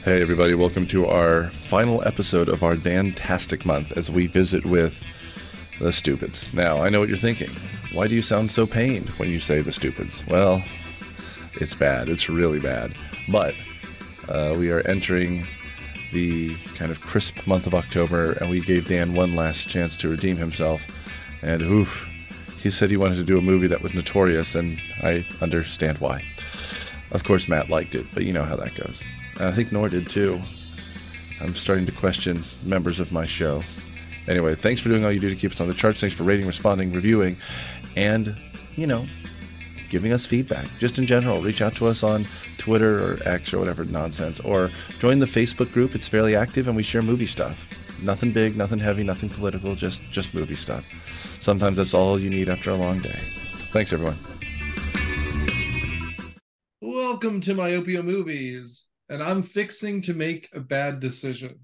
Hey everybody, welcome to our final episode of our Dantastic Month as we visit with the Stupids. Now, I know what you're thinking. Why do you sound so pained when you say the Stupids? Well, it's bad. It's really bad. But we are entering the kind of crisp month of October, and we gave Dan one last chance to redeem himself. And oof, he said he wanted to do a movie that was notorious, and I understand why. Of course, Matt liked it, but you know how that goes. And I think Nor did too. I'm starting to question members of my show. Anyway, thanks for doing all you do to keep us on the charts. Thanks for rating, responding, reviewing, and, giving us feedback. Just in general, reach out to us on Twitter or X or whatever nonsense. Or join the Facebook group. It's fairly active, and we share movie stuff. Nothing big, nothing heavy, nothing political, just movie stuff. Sometimes that's all you need after a long day. Thanks, everyone. Welcome to Myopia Movies, and I'm fixing to make a bad decision.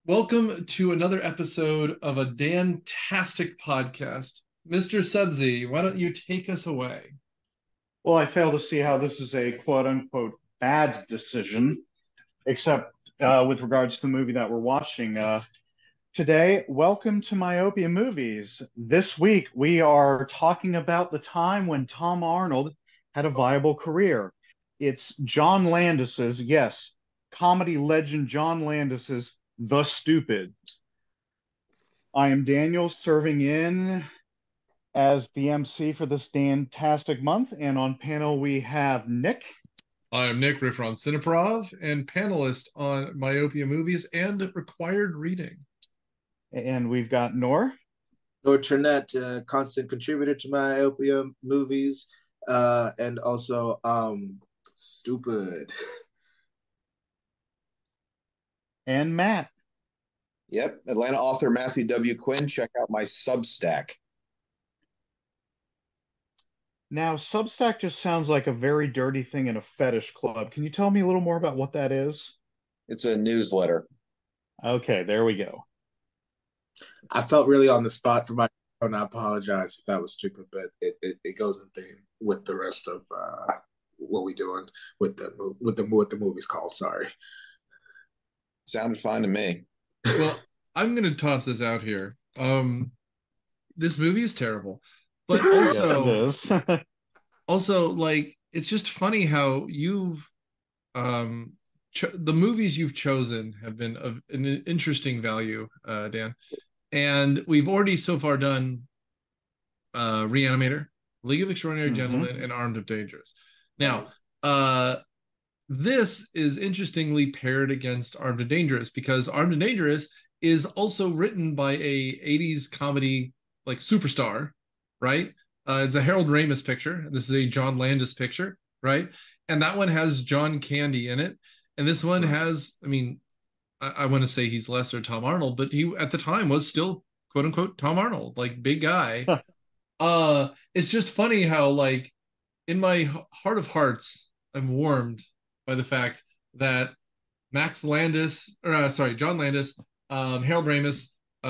Welcome to another episode of a Dantastic podcast. Mr. Subsy, why don't you take us away? Well, I fail to see how this is a quote-unquote bad decision, except with regards to the movie that we're watching today. Welcome to Myopia Movies. This week, we are talking about the time when Tom Arnold had a viable career. It's John Landis's, yes, comedy legend John Landis's The Stupid. I am Daniel, serving in as the MC for this Dantastic Month, and on panel we have Nick. I am Nick Riffron Cineprov, and panelist on Myopia Movies and Required Reading. And we've got Nor. Nor Trinette, constant contributor to Myopia Movies, and also Stupid. And Matt. Yep, Atlanta author Matthew W. Quinn. Check out my Substack. Now, Substack just sounds like a very dirty thing in a fetish club. Can you tell me a little more about what that is? It's a newsletter. Okay, there we go. I felt really on the spot for my own. I apologize if that was stupid, but it goes in theme with the rest of what we doing with the movie's called. Sorry, sounded fine to me. Well, I'm gonna toss this out here. This movie is terrible, but also yes, it is. also, like, it's just funny how you've the movies you've chosen have been of an interesting value, Dan. And we've already so far done Reanimator, League of Extraordinary Gentlemen, and Armed and Dangerous. Now, this is interestingly paired against Armed and Dangerous because Armed and Dangerous is also written by a 80s comedy like superstar, right? It's a Harold Ramis picture. This is a John Landis picture, right? And that one has John Candy in it. And this one has, I want to say he's lesser Tom Arnold, but he at the time was still quote unquote Tom Arnold, like big guy. It's just funny how, like, in my heart of hearts, I'm warmed by the fact that John Landis, Harold Ramis,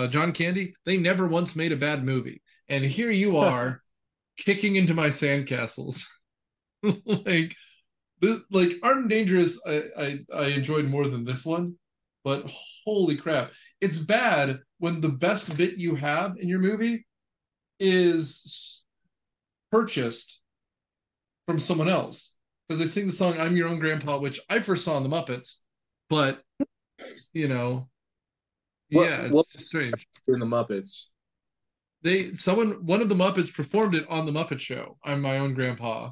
John Candy, they never once made a bad movie. And here you are kicking into my sandcastles. like Armed and Dangerous, I enjoyed more than this one. But holy crap, it's bad when the best bit you have in your movie is purchased from someone else. Because they sing the song I'm Your Own Grandpa, which I first saw in the Muppets. But, it's strange. In the Muppets. One of the Muppets performed it on the Muppet Show, I'm My Own Grandpa.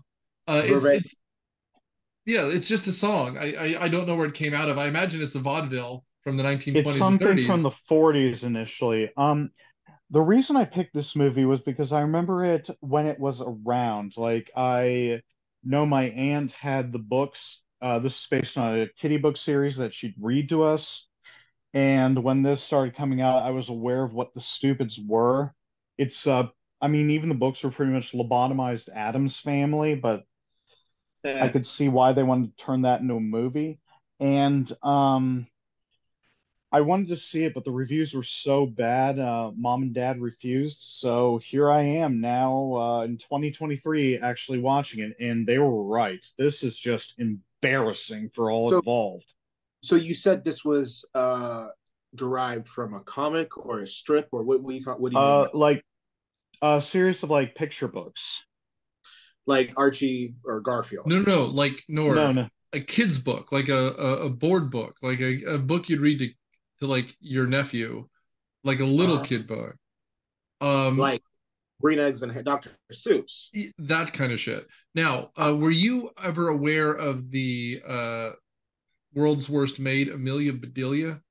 It's just a song. I don't know where it came out of. I imagine it's a vaudeville from the 1920s It's something and 30s. from the 40s initially. The reason I picked this movie was because I remember it when it was around. Like, I know my aunt had the books. This is based on a kiddie book series that she'd read to us. And when this started coming out, I was aware of what the Stupids were. It's, even the books were pretty much lobotomized Addams Family, but I could see why they wanted to turn that into a movie. And I wanted to see it, but the reviews were so bad. Mom and Dad refused, so here I am now in 2023 actually watching it, and they were right. This is just embarrassing for all So, involved. so you said this was derived from a comic or a strip, or what do you mean by Like a series of like picture books. like Archie or Garfield? No, no, like No, nor no. a kid's book, like a board book, like a book you'd read to like your nephew, like a little Uh, kid book. Um, like Green Eggs and Dr. Seuss. that kind of shit. Now, were you ever aware of the world's worst maid, Amelia Bedelia?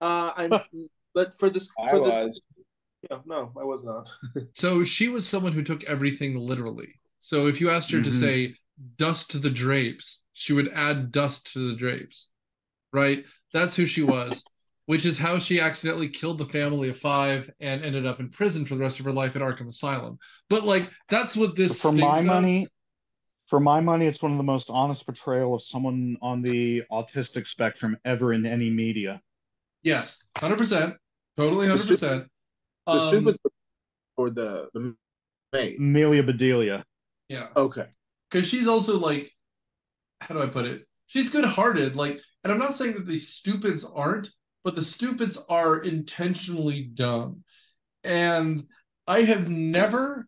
I'm but for this I for this was. yeah, no, I was not. So she was someone who took everything literally. So if you asked her to Hmm. say dust to the drapes, she would add dust to the drapes, right? That's who she was, which is how she accidentally killed the family of five and ended up in prison for the rest of her life at Arkham Asylum. But like, that's what this For my stinks of. money, for my money, it's one of the most honest portrayal of someone on the autistic spectrum ever in any media. Yes, 100%, totally The stupid 100%. the Um, stupid or the maid. Amelia Bedelia. yeah, Okay. because she's also like, how do I put it? She's good-hearted, like, and I'm not saying that the stupids aren't, but the stupids are intentionally dumb. And I have never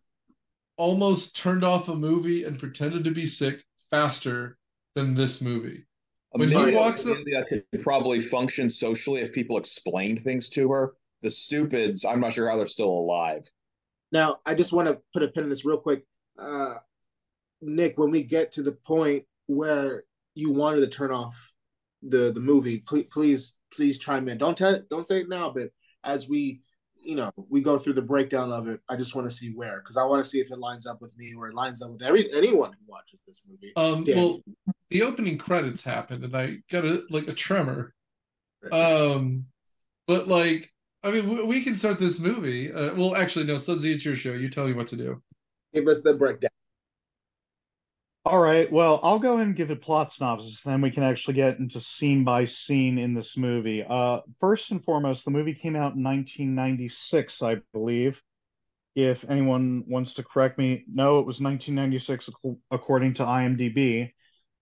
almost turned off a movie and pretended to be sick faster than this movie. When he Amelia walks up, Bedelia could probably function socially if people explained things to her. The stupids, I'm not sure how they're still alive. Now I just want to put a pin in this real quick. Uh Nick, when we get to the point where you wanted to turn off the movie, please chime in. Don't say it now, but as we go through the breakdown of it, I just want to see where, because I want to see if it lines up with me or it lines up with anyone who watches this movie. well, Danny. the opening credits happened, and I got a tremor. Um, but like, I mean, we can start this movie. Well, actually, no, Sudsy, it's your show. You tell me what to do. Give us the breakdown. All right, well, I'll go ahead and give a plot synopsis, then we can actually get into scene by scene in this movie. First and foremost, the movie came out in 1996, I believe. If anyone wants to correct me, no, it was 1996 according to IMDb,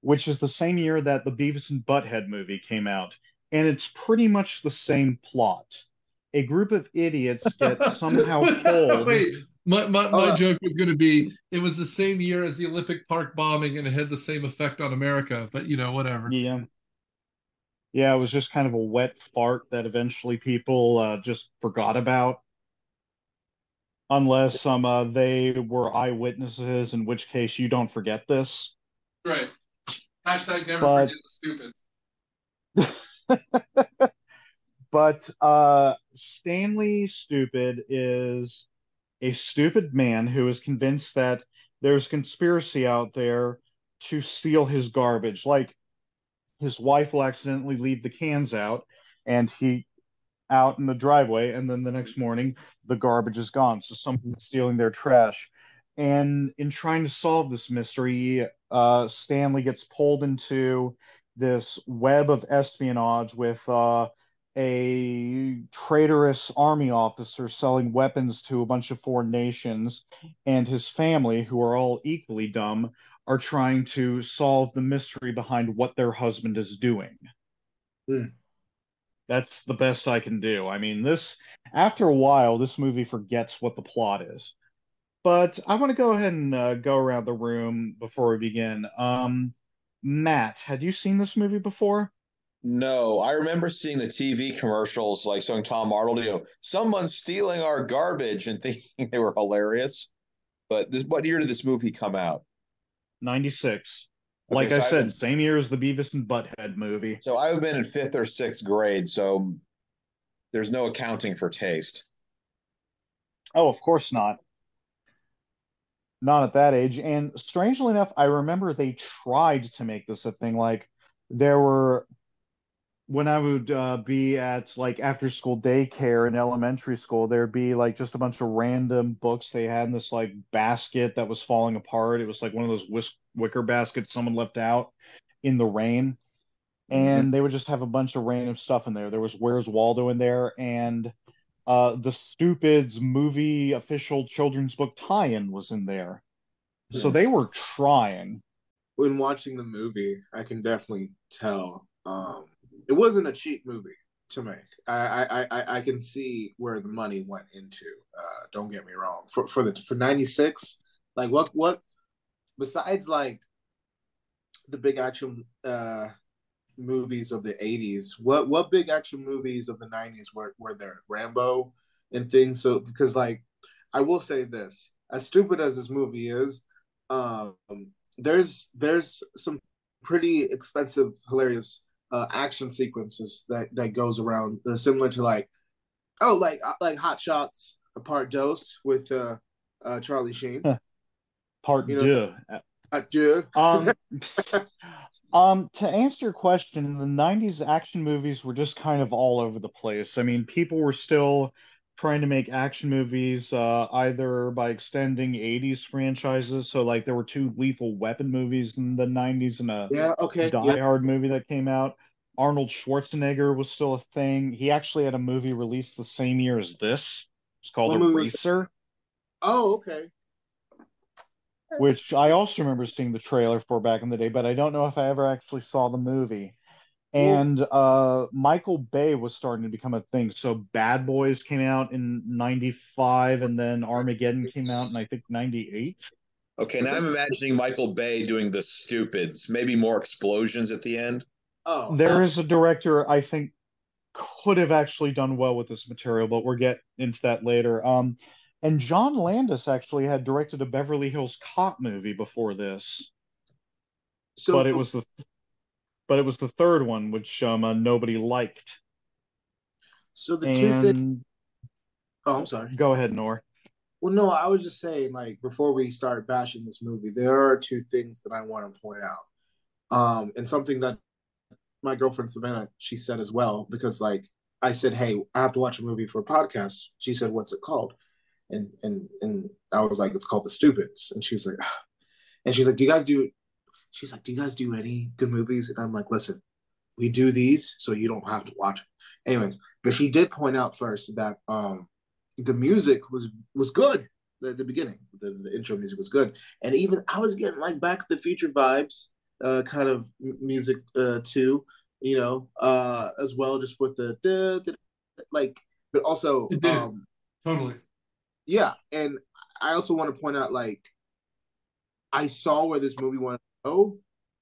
which is the same year that the Beavis and Butthead movie came out. And it's pretty much the same plot. A group of idiots get somehow pulled. Wait, my Oh, joke was going to be it was the same year as the Olympic Park bombing and it had the same effect on America, but whatever. Yeah. Yeah, it was just kind of a wet fart that eventually people just forgot about, unless they were eyewitnesses, in which case you don't forget this. Right. Hashtag never But forget the stupids. Stanley Stupid is a stupid man who is convinced that there's conspiracy out there to steal his garbage. Like his wife will accidentally leave the cans out, and he out in the driveway, and then the next morning the garbage is gone. So someone's stealing their trash. And in trying to solve this mystery, Stanley gets pulled into this web of espionage with a traitorous army officer selling weapons to a bunch of foreign nations, and his family, who are all equally dumb, are trying to solve the mystery behind what their husband is doing. hmm. That's the best I can do. I mean, after a while, this movie forgets what the plot is. But I want to go ahead and go around the room before we begin. Matt, had you seen this movie before? No, I remember seeing the TV commercials like showing Tom Arnold, someone's stealing our garbage and thinking they were hilarious. But what year did this movie come out? 96. Okay, Like I said, same year as the Beavis and Butthead movie. so I've been in fifth or sixth grade, so there's no accounting for taste. Oh, of course not. Not at that age. And strangely enough, I remember they tried to make this a thing. Like, there were when I would be at like after school daycare in elementary school, there'd be like just a bunch of random books they had in this like basket that was falling apart. It was like one of those wicker baskets someone left out in the rain. and they would just have a bunch of random stuff in there. There was Where's Waldo in there, and the Stupids movie official children's book tie-in was in there. So they were trying. When watching the movie, I can definitely tell it wasn't a cheap movie to make. I can see where the money went into. Don't get me wrong. For 96, like what besides like the big action movies of the 80s, what big action movies of the 90s were there? Rambo and things. So because like I will say this, as stupid as this movie is, um there's some pretty expensive, hilarious action sequences that goes around, similar to like Hot Shots Part Dos with Charlie Sheen. Part You know, deux. Deux. To answer your question, in the 90s, action movies were just kind of all over the place. I mean, people were still trying to make action movies either by extending 80s franchises. So, like, there were two Lethal Weapon movies in the 90s and a Yeah. Okay. Die Yeah. Hard movie that came out. Arnold Schwarzenegger was still a thing. He actually had a movie released the same year as this. It's called What movie was it? Eraser, Oh, okay. which I also remember seeing the trailer for back in the day, but I don't know if I ever actually saw the movie. Well, And Michael Bay was starting to become a thing. So Bad Boys came out in 95, and then Armageddon came out in, I think, 98. Okay, but now this. I'm imagining Michael Bay doing the stupids, maybe more explosions at the end. Oh, There is a director I think could have actually done well with this material, but we'll get into that later. And John Landis actually had directed a Beverly Hills Cop movie before this, but so it was the third one, which nobody liked. so the two things. And Oh, I'm sorry. go ahead, Nor. Well, no, I was just saying, like, before we start bashing this movie, there are two things that I want to point out. And something that my girlfriend Savannah, she said as well, because like I said, hey, I have to watch a movie for a podcast. She said, what's it called? And I was like, it's called The Stupids. And she was like, "Ah." And she's like, she's like, do you guys do any good movies? And I'm like, listen, we do these so you don't have to watch it. Anyways, but she did point out first that the music was good. The beginning, the intro music was good, and even I was getting like Back to the Future vibes, kind of music too, as well, just with the like, but also It did. Totally. yeah, and I also want to point out like I saw where this movie wanted to go.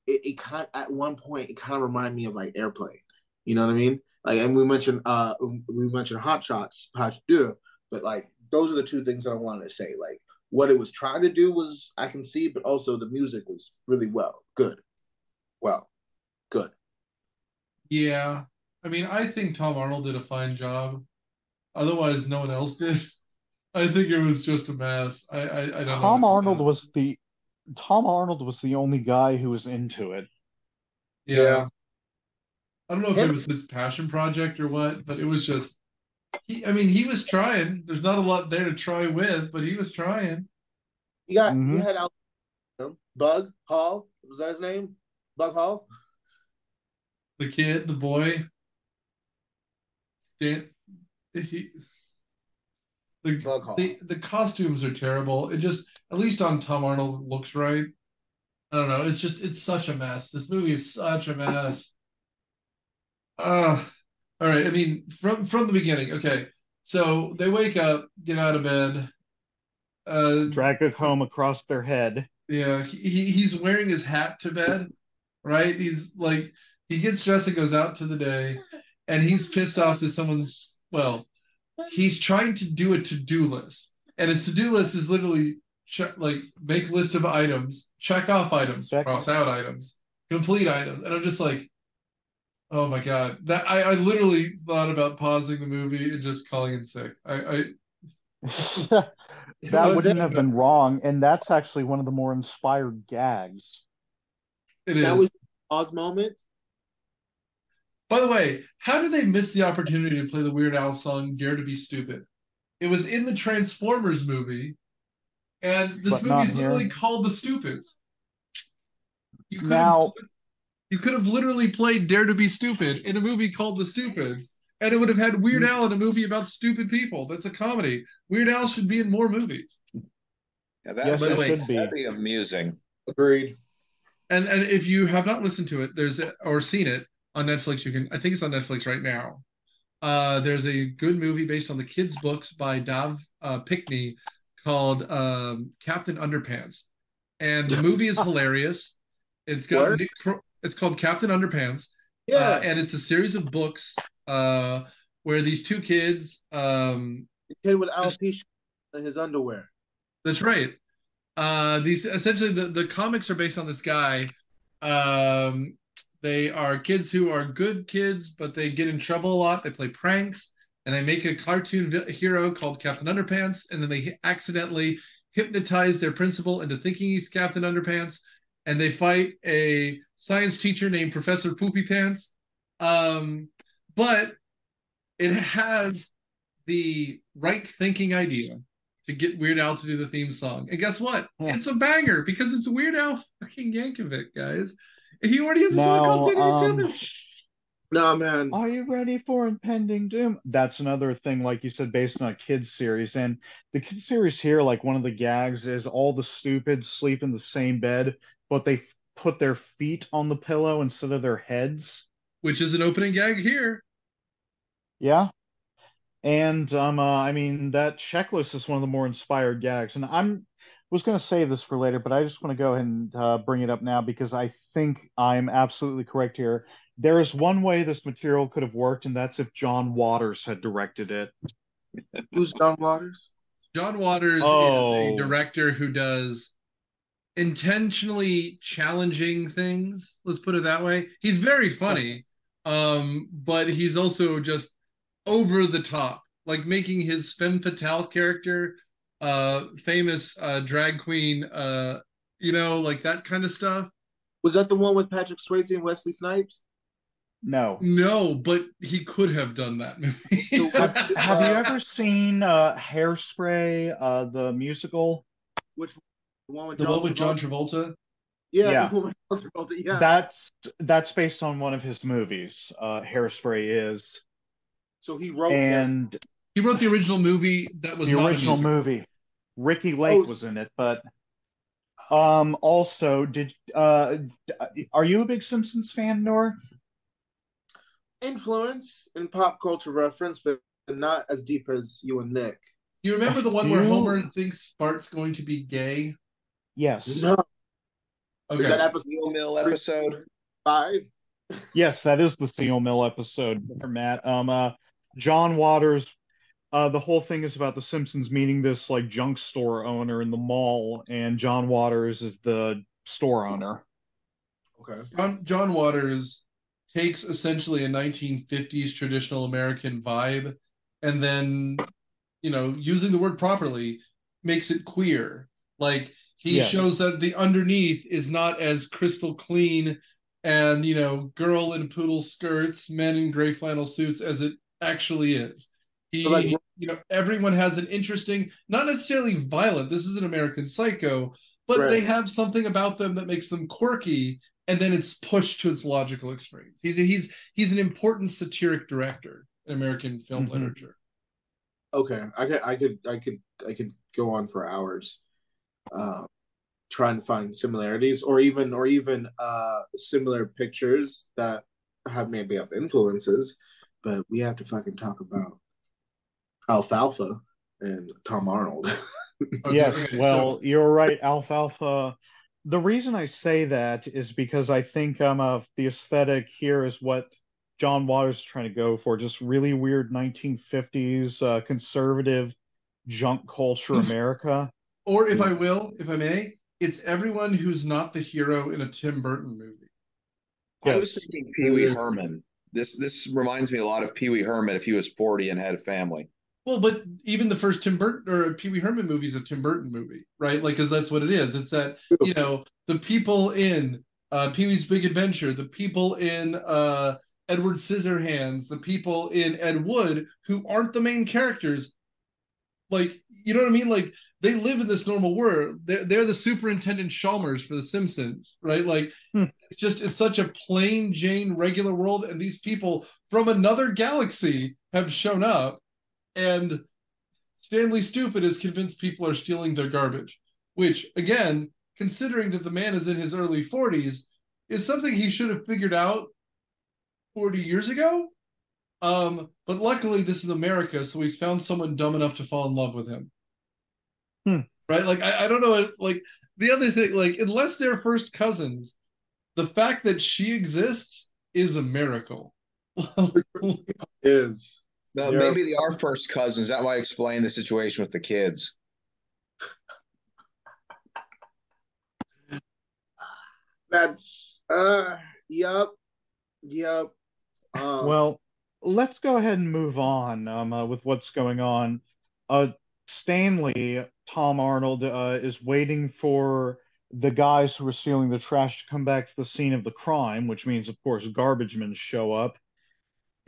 It kind of, at one point it kind of reminded me of like Airplane. You know what I mean? Like, and we mentioned Hot Shots, Hot Do, but like those are the two things that I wanted to say. Like what it was trying to do was I can see, but also the music was really well, good. Yeah. I mean, I think Tom Arnold did a fine job. Otherwise, no one else did. I think it was just a mess. I don't know Tom what to Arnold tell. was the Tom Arnold was the only guy who was into it. Yeah. I don't know if it Him, was his passion project or what, but it was just I mean, he was trying. There's not a lot there to try with, but he was trying. he Hmm. had out Bug Hall. Was that his name? Bug Hall. The kid, the boy, Stan, he, Bug Hall. the costumes are terrible. It just, at least on Tom Arnold, looks right. I don't know. It's such a mess. This movie is such a mess. Uh, all right. I mean, from the beginning. Okay, so they wake up, get out of bed. Uh, Drag a comb across their head. yeah, he's wearing his hat to bed, right? He's like he gets dressed and goes out to the day, and he's pissed off that someone's well, he's trying to do a to-do list, and his to-do list is literally like make list of items, check off items, Check. cross out items, complete items, and I'm just like, oh my god, that I literally thought about pausing the movie and just calling in sick. It That was Was it? wouldn't so have been bad. wrong, and that's actually one of the more inspired gags. It That is. was Oz moment. By the way, how did they miss the opportunity to play the Weird Al song "Dare to Be Stupid"? It was in the Transformers movie, and this But movie not is literally here. called The Stupids. You could have Now, You could have literally played Dare to Be Stupid in a movie called The Stupids, and it would have had Weird Al in a movie about stupid people. That's a comedy. Weird Al should be in more movies. Yeah, Yes, by the way, should be. that'd be amusing. Agreed. And if you have not listened to it, or seen it on Netflix, I think it's on Netflix right now. There's a good movie based on the kids' books by Dav Pickney called Captain Underpants, and the movie is hilarious. It's got it's called Captain Underpants. Yeah. And it's a series of books where these two kids. The kid with alopecia in his underwear. That's right. These essentially the comics are based on this guy. They are kids who are good kids, but they get in trouble a lot. They play pranks, and they make a cartoon hero called Captain Underpants, and then they accidentally hypnotize their principal into thinking he's Captain Underpants, and they fight a science teacher named Professor Poopy Pants. But it has the right thinking idea to get Weird Al to do the theme song. And guess what? Yeah. It's a banger because it's Weird Al fucking Yankovic, guys. He already has a song called Dare to Be Stupid. No, man. Are you ready for impending doom? That's another thing, like you said, based on a kids series. And the kids series here, like one of the gags is all the stupids sleep in the same bed, but they put their feet on the pillow instead of their heads. Which is an opening gag here. Yeah. And I mean, that checklist is one of the more inspired gags. And was going to save this for later, but I just want to go ahead and bring it up now because I think I'm absolutely correct here. There is one way this material could have worked, and that's if John Waters had directed it. Who's John Waters? John Waters is a director who does intentionally challenging things. Let's put it that way. He's very funny, but he's also just over the top, like making his femme fatale character famous drag queen, like that kind of stuff. Was that the one with Patrick Swayze and Wesley Snipes? No, but he could have done that movie. have you ever seen Hairspray, the musical? Which one with John Travolta? Yeah. Yeah. That's based on one of his movies. Hairspray is. So he wrote he wrote the original movie that was the original movie. Ricky Lake was in it, but also are you a big Simpsons fan, Nor? Influence in pop culture reference, but not as deep as you and Nick. You remember the one where Homer thinks Bart's going to be gay? Yes. No. Okay. Is that Steel Mill episode 5? Yes, that is the Steel Mill episode, Matt. John Waters. The whole thing is about the Simpsons meeting this like junk store owner in the mall, and John Waters is the store owner. Okay. John Waters takes essentially a 1950s traditional American vibe, and then, using the word properly, makes it queer. Like he shows that the underneath is not as crystal clean and, girl in poodle skirts, men in gray flannel suits as it actually is. Everyone has an interesting, not necessarily violent, this is an American Psycho, but they have something about them that makes them quirky, and then it's pushed to its logical extremes. He's an important satiric director in American film literature. Okay, I could go on for hours, trying to find similarities or even similar pictures that maybe have influences, but we have to fucking talk about Alfalfa and Tom Arnold. You're right, Alfalfa. The reason I say that is because I think the aesthetic here is what John Waters is trying to go for, just really weird 1950s conservative junk culture America. Or if I may, it's everyone who's not the hero in a Tim Burton movie. I was thinking Pee Wee Herman. This reminds me a lot of Pee Wee Herman if he was 40 and had a family. Well, but even the first Tim Burton or Pee Wee Herman movie is a Tim Burton movie, right? Like, because that's what it is. It's that, the people in Pee Wee's Big Adventure, the people in Edward Scissorhands, the people in Ed Wood who aren't the main characters. Like, you know what I mean? Like, they live in this normal world. They're the Superintendent Chalmers for The Simpsons, right? Like it's such a plain Jane regular world, and these people from another galaxy have shown up, and Stanley Stupid is convinced people are stealing their garbage, which again, considering that the man is in his early 40s, is something he should have figured out 40 years ago. But luckily this is America, so he's found someone dumb enough to fall in love with him. Right? Like I don't know, like the other thing, like unless they're first cousins, the fact that she exists is a miracle. Is No, maybe they are first cousins. That might explain the situation with the kids. That's yep. Well, let's go ahead and move on with what's going on. Stanley, Tom Arnold, is waiting for the guys who are stealing the trash to come back to the scene of the crime, which means, of course, garbage men show up.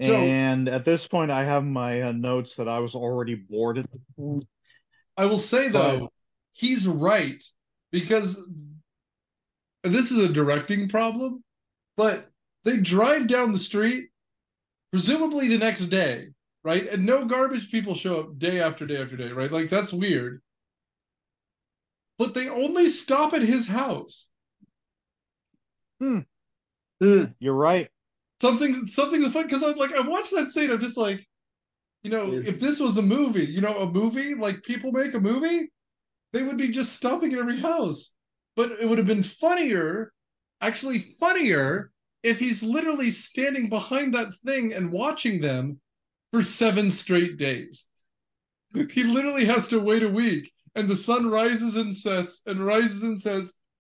So- And at this point, I have my notes that I was already bored. I will say though, he's right, because and this is a directing problem, but they drive down the street, presumably the next day, right? And no garbage people show up day after day after day, right? Like that's weird. But they only stop at his house. You're right. Something that's fun, because I watched that scene, I'm just like, if this was a movie, a movie, like people make a movie, they would be just stopping at every house. But it would have been funnier, actually funnier, if he's literally standing behind that thing and watching them for 7 straight days. He literally has to wait a week, and the sun rises and sets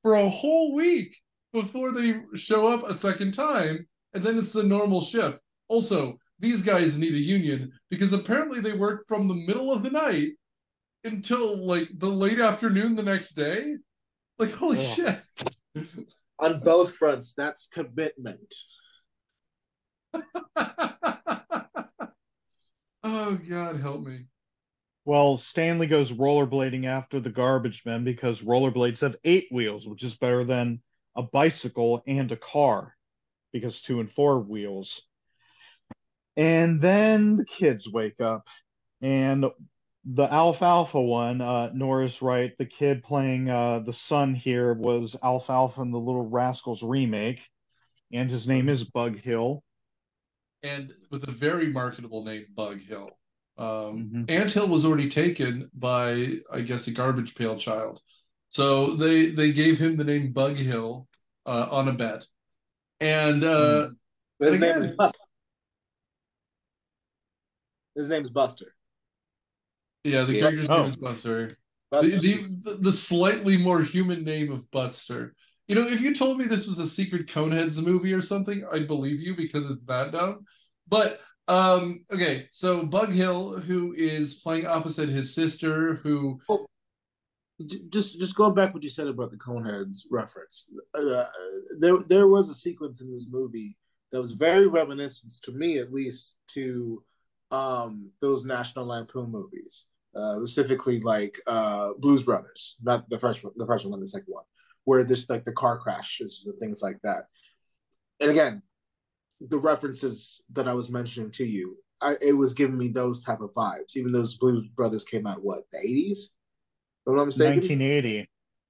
for a whole week before they show up a second time, and then it's the normal shift. Also, these guys need a union, because apparently they work from the middle of the night until like the late afternoon the next day. Like, holy shit. On both fronts, that's commitment. Oh, God, help me. Well, Stanley goes rollerblading after the garbage men because rollerblades have 8 wheels, which is better than a bicycle and a car, because 2 and 4 wheels. And then the kids wake up, and the Alfalfa one, Nora's right, the kid playing the son here was Alfalfa in the Little Rascals remake, and his name is Bug Hill. And with a very marketable name, Bug Hill. Ant Hill was already taken by, I guess, a Garbage Pail Child. So they gave him the name Bug Hill on a bet. And his name is Buster. His name's Buster. Yeah, the character's name is Buster. The slightly more human name of Buster. If you told me this was a Secret Coneheads movie or something, I'd believe you, because it's that dumb. But okay, so Bug Hill, who is playing opposite his sister, who just going back what you said about the Coneheads reference. There was a sequence in this movie that was very reminiscent, to me at least, to those National Lampoon movies, specifically like Blues Brothers, not the first one, the second one, where there's like the car crashes and things like that. And again, the references that I was mentioning to you, it was giving me those type of vibes. Even those Blues Brothers came out what, the 80s? If I'm not mistaken, 1980.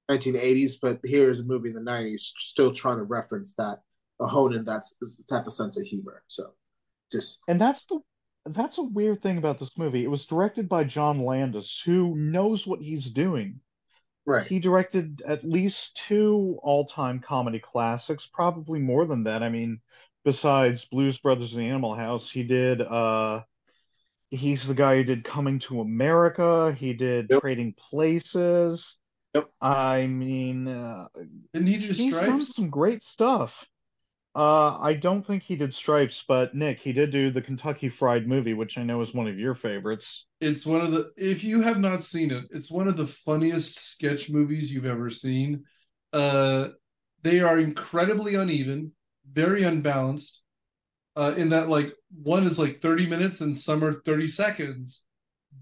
1980s. But here's a movie in the 90s, still trying to reference that, hone in that type of sense of humor. So, and that's a weird thing about this movie. It was directed by John Landis, who knows what he's doing. Right. He directed at least 2 all-time comedy classics, probably more than that. I mean, besides Blues Brothers and Animal House, he did he's the guy who did Coming to America. He did Trading Places. Yep. I mean, didn't he do he's Stripes? done some great stuff. I don't think he did Stripes, but Nick, he did do the Kentucky Fried Movie, which I know is one of your favorites. It's one of the, if you have not seen it, it's one of the funniest sketch movies you've ever seen. They are incredibly uneven, very unbalanced, in that like one is like 30 minutes and some are 30 seconds.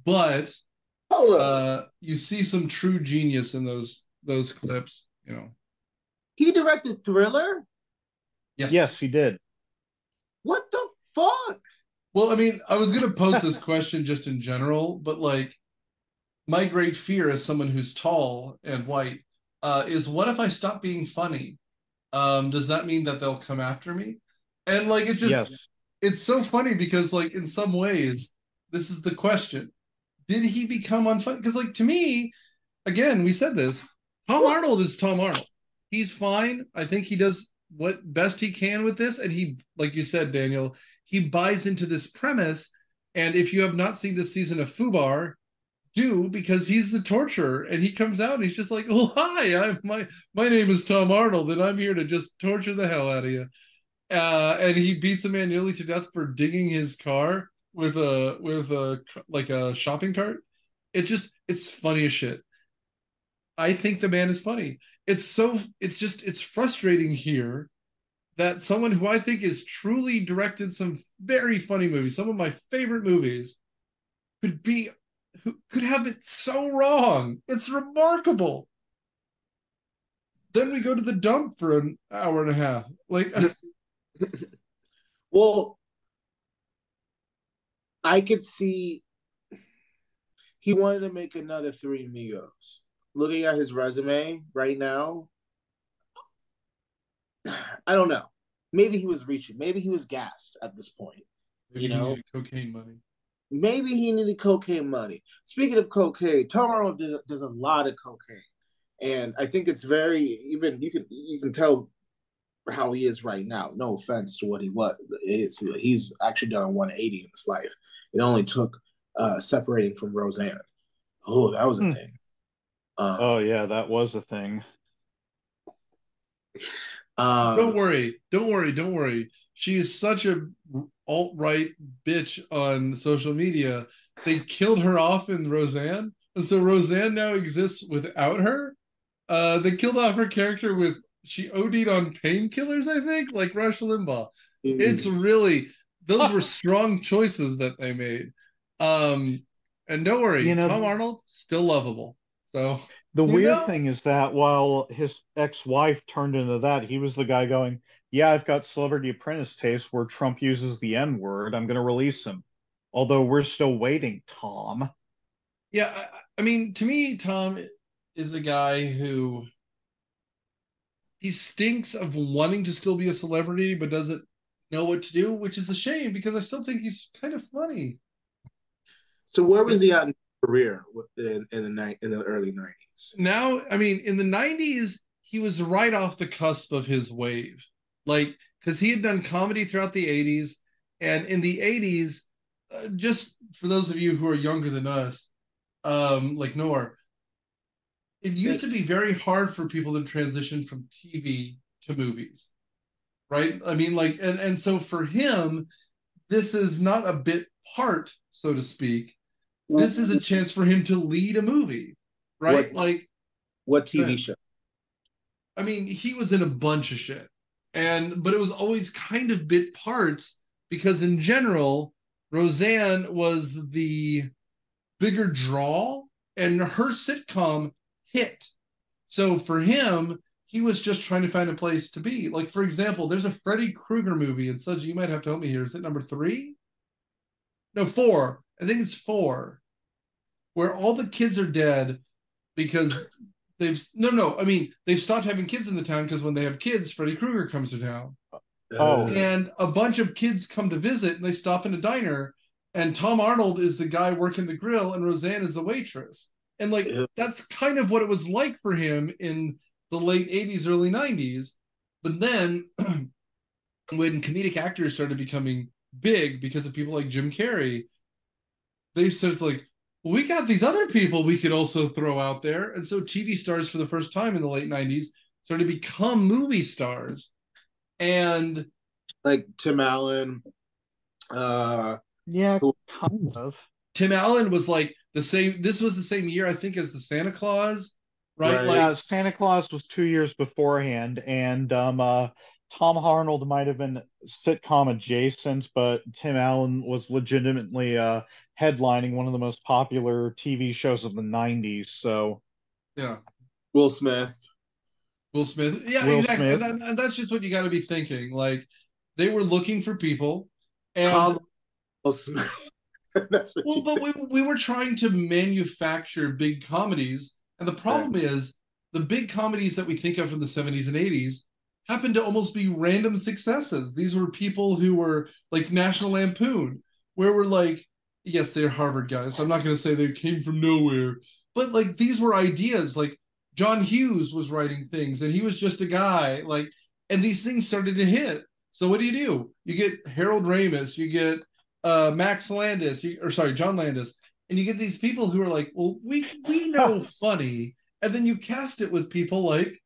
But Hold on. You see some true genius in those clips, you know. He directed Thriller? Yes. Yes, he did. What the fuck? Well, I mean, I was gonna pose this question just in general, but like my great fear as someone who's tall and white is what if I stop being funny? Does that mean that they'll come after me? And like Yes. it's so funny because like in some ways, this is the question. Did he become unfunny? Because like to me, again, we said this, Tom Arnold is Tom Arnold. He's fine. I think he does what best he can with this. And he, like you said, Daniel, he buys into this premise. And if you have not seen this season of Fubar, do, because he's the torturer and he comes out and he's just like, oh hi, my name is Tom Arnold and I'm here to just torture the hell out of you. And he beats a man nearly to death for digging his car with a like a shopping cart. It's funny as shit. I think the man is funny. It's frustrating here that someone who I think is truly directed some very funny movies, some of my favorite movies, could be who could have it so wrong. It's remarkable. Then we go to the dump for an hour and a half. Like Well, I could see he wanted to make another Three Amigos. Looking at his resume right now, I don't know. Maybe he was reaching. Maybe he was gassed at this point. maybe he needed cocaine money. Maybe he needed cocaine money. Speaking of cocaine, Tom Arnold does a lot of cocaine, and I think it's very even. You can tell how he is right now. No offense to what he was. He's actually done a 180 in his life. It only took separating from Roseanne. Oh, that was a thing. Oh yeah, that was a thing. Don't worry. She is such a alt-right bitch on social media. They killed her off in Roseanne, and so Roseanne now exists without her. They killed off her character with she OD'd on painkillers, I think, like Rush Limbaugh. It's really those were strong choices that they made. And don't worry, Tom Arnold still lovable. So the weird thing is that while his ex-wife turned into that, he was the guy going, "Yeah, I've got Celebrity Apprentice taste where Trump uses the N-word. I'm going to release him." Although we're still waiting, Tom. Yeah, I mean, to me, Tom is the guy who he stinks of wanting to still be a celebrity, but doesn't know what to do, which is a shame because I still think he's kind of funny. So where was he at in his career in the early 90s? Now, I mean, in the 90s, he was right off the cusp of his wave. Like, because he had done comedy throughout the 80s. And in the 80s, just for those of you who are younger than us, like Nor, it used to be very hard for people to transition from TV to movies, right? I mean, like, and so for him, this is not a bit part, so to speak. This is a chance for him to lead a movie, right? What TV show? I mean, he was in a bunch of shit, but it was always kind of bit parts because in general, Roseanne was the bigger draw, and her sitcom hit. So for him, he was just trying to find a place to be. Like, for example, there's a Freddy Krueger movie, and Suds, you might have to help me here. Is it number 3? No, 4. I think it's 4, where all the kids are dead because they've stopped having kids in the town because when they have kids, Freddy Krueger comes to town. Oh. And a bunch of kids come to visit and they stop in a diner, and Tom Arnold is the guy working the grill and Roseanne is the waitress. And like that's kind of what it was like for him in the late 80s, early 90s. But then when comedic actors started becoming big because of people like Jim Carrey, they started like, well, we got these other people we could also throw out there. And so TV stars for the first time in the late 90s started to become movie stars. And like Tim Allen. Yeah, kind of. Tim Allen was like the same. This was the same year, I think, as the Santa Claus, right? Like, yeah, Santa Claus was 2 years beforehand, and Tom Arnold might have been sitcom adjacent, but Tim Allen was legitimately headlining one of the most popular TV shows of the '90s. So Yeah. Will Smith. Will Smith. Yeah, Will exactly. Smith. And that's just what you got to be thinking. Like, they were looking for people. And Tom Will Smith. That's what well, you but think. we were trying to manufacture big comedies. And the problem is the big comedies that we think of from the 70s and 80s happen to almost be random successes. These were people who were like National Lampoon, where we're like, yes, they're Harvard guys. I'm not going to say they came from nowhere, but like these were ideas. Like John Hughes was writing things and he was just a guy. Like, and these things started to hit. So what do? You get Harold Ramis, you get Max Landis, John Landis, and you get these people who are like, well, we know funny, and then you cast it with people like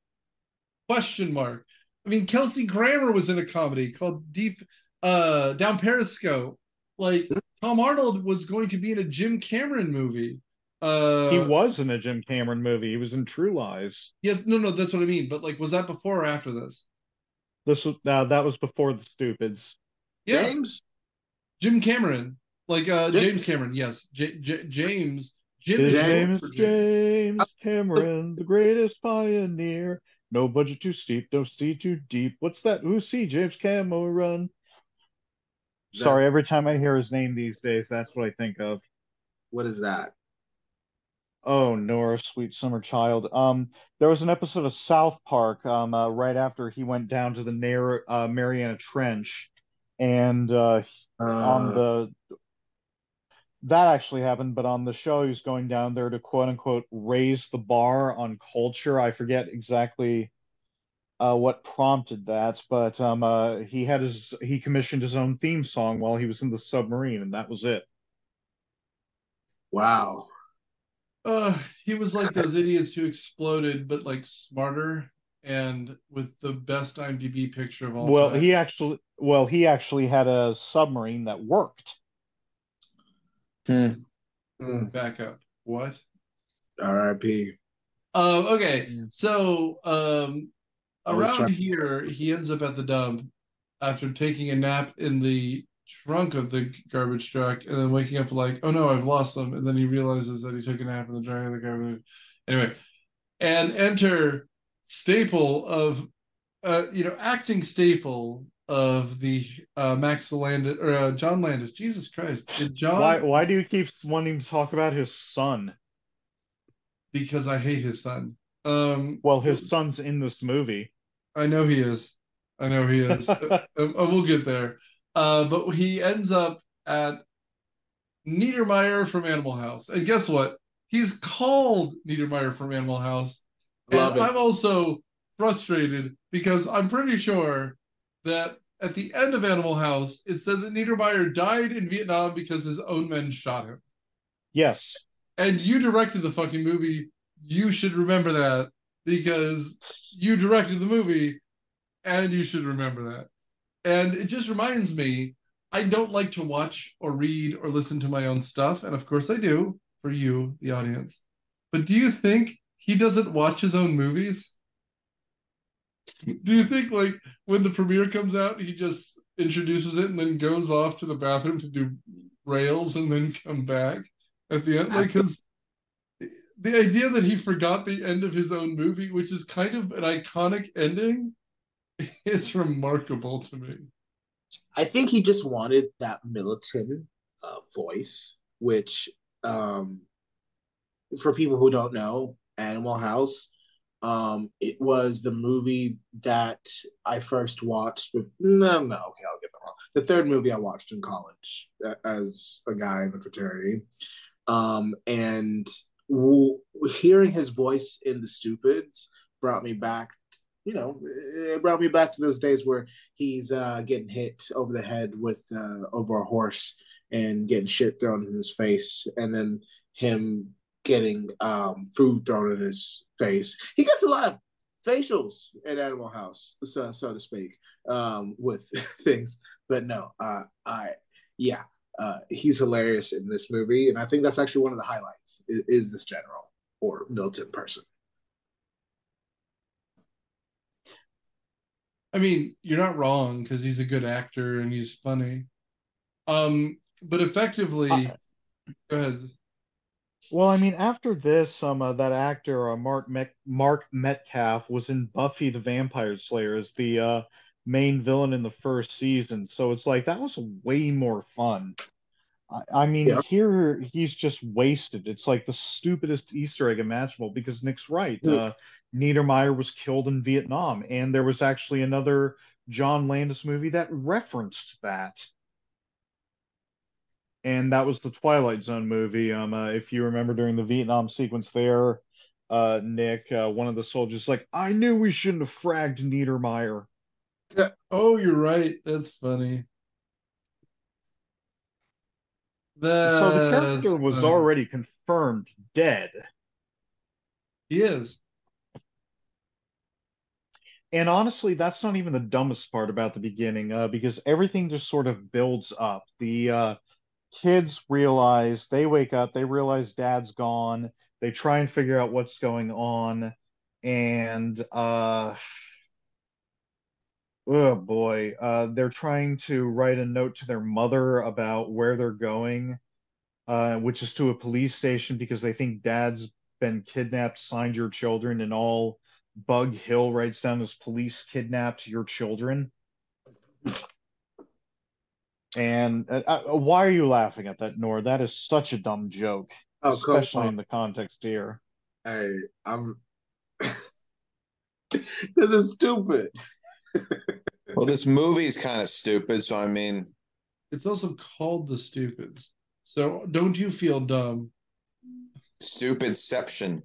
question mark. I mean, Kelsey Grammer was in a comedy called Deep Down Periscope. Like Tom Arnold was going to be in a Jim Cameron movie. He was in a Jim Cameron movie. He was in True Lies. Yes, no, that's what I mean. But like, was that before or after this? This was that was before the Stupids. Yeah, James? Jim Cameron, like James Cameron. Yes, James. Jim His is name short is for James. James Cameron, the greatest pioneer. No budget too steep, no sea too deep. What's that? Who's see James Cameron? Sorry, every time I hear his name these days, that's what I think of. What is that? Oh, Nora, sweet summer child. There was an episode of South Park, right after he went down to the Mariana Trench, and on the that actually happened, but on the show, he's going down there to quote unquote raise the bar on culture. I forget exactly what prompted that, but he commissioned his own theme song while he was in the submarine, and that was it. Wow. He was like those idiots who exploded, but like smarter and with the best IMDb picture of all Well, time. he actually had a submarine that worked. Back up. What? R.I.P. Okay, so Always around here, he ends up at the dump after taking a nap in the trunk of the garbage truck and then waking up like, oh no, I've lost them. And then he realizes that he took a nap in the trunk of the garbage. Anyway, and enter staple of, acting staple of the Max Landis or John Landis. Jesus Christ. Did John? Why do you keep wanting to talk about his son? Because I hate his son. Well, his son's in this movie. I know he is. We'll get there. But he ends up at Niedermeyer from Animal House. And guess what? He's called Niedermeyer from Animal House. Love And it. I'm also frustrated because I'm pretty sure that at the end of Animal House, it said that Niedermeyer died in Vietnam because his own men shot him. Yes. And you directed the fucking movie. You should remember that because you directed the movie and you should remember that. And it just reminds me, I don't like to watch or read or listen to my own stuff. And of course I do for you, the audience. But do you think he doesn't watch his own movies? Do you think like when the premiere comes out, he just introduces it and then goes off to the bathroom to do rails and then come back at the end? Like, because the idea that he forgot the end of his own movie, which is kind of an iconic ending, is remarkable to me. I think he just wanted that militant voice, which, for people who don't know, Animal House, it was the movie that I first watched. Okay, I'll get that wrong. The third movie I watched in college as a guy in the fraternity, and hearing his voice in The Stupids brought me back. It brought me back to those days where he's getting hit over the head with over a horse and getting shit thrown in his face, and then him getting food thrown in his face. He gets a lot of facials in Animal House, so to speak, with things. But no, he's hilarious in this movie, and I think that's actually one of the highlights is this general or militant person. I mean, you're not wrong because he's a good actor and he's funny. But effectively, Go ahead. Well, I mean, after this, that actor Mark Metcalf was in Buffy the Vampire Slayer as the main villain in the first season. So it's like that was way more fun. I mean, Yeah. here he's just wasted. It's like the stupidest Easter egg imaginable because Nick's right. Niedermeyer was killed in Vietnam, and there was actually another John Landis movie that referenced that, and that was the Twilight Zone movie. If you remember during the Vietnam sequence there, Nick, one of the soldiers, like, I knew we shouldn't have fragged Niedermeyer. Oh, you're right. That's funny. So the character That's was funny. already confirmed dead. He is. And honestly, that's not even the dumbest part about the beginning, because everything just sort of builds up. The kids realize, they wake up, they realize dad's gone, they try and figure out what's going on, and oh boy, they're trying to write a note to their mother about where they're going, which is to a police station because they think dad's been kidnapped, signed your children, and all Bug Hill writes down as police kidnapped your children. And why are you laughing at that, Nor? That is such a dumb joke, Oh, come especially on. in the context here. Hey, I'm because it's stupid. Well, this movie's kind of stupid, so I mean, It's also called The Stupids. So don't you feel dumb? stupidception.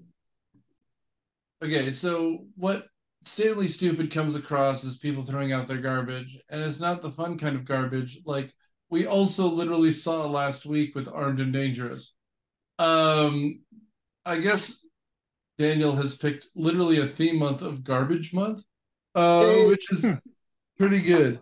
Okay, so what Stanley Stupid comes across is people throwing out their garbage, and it's not the fun kind of garbage. Like we also literally saw last week with Armed and Dangerous. Um, I guess Daniel has picked literally a theme month of Garbage Month, Hey, which is pretty good.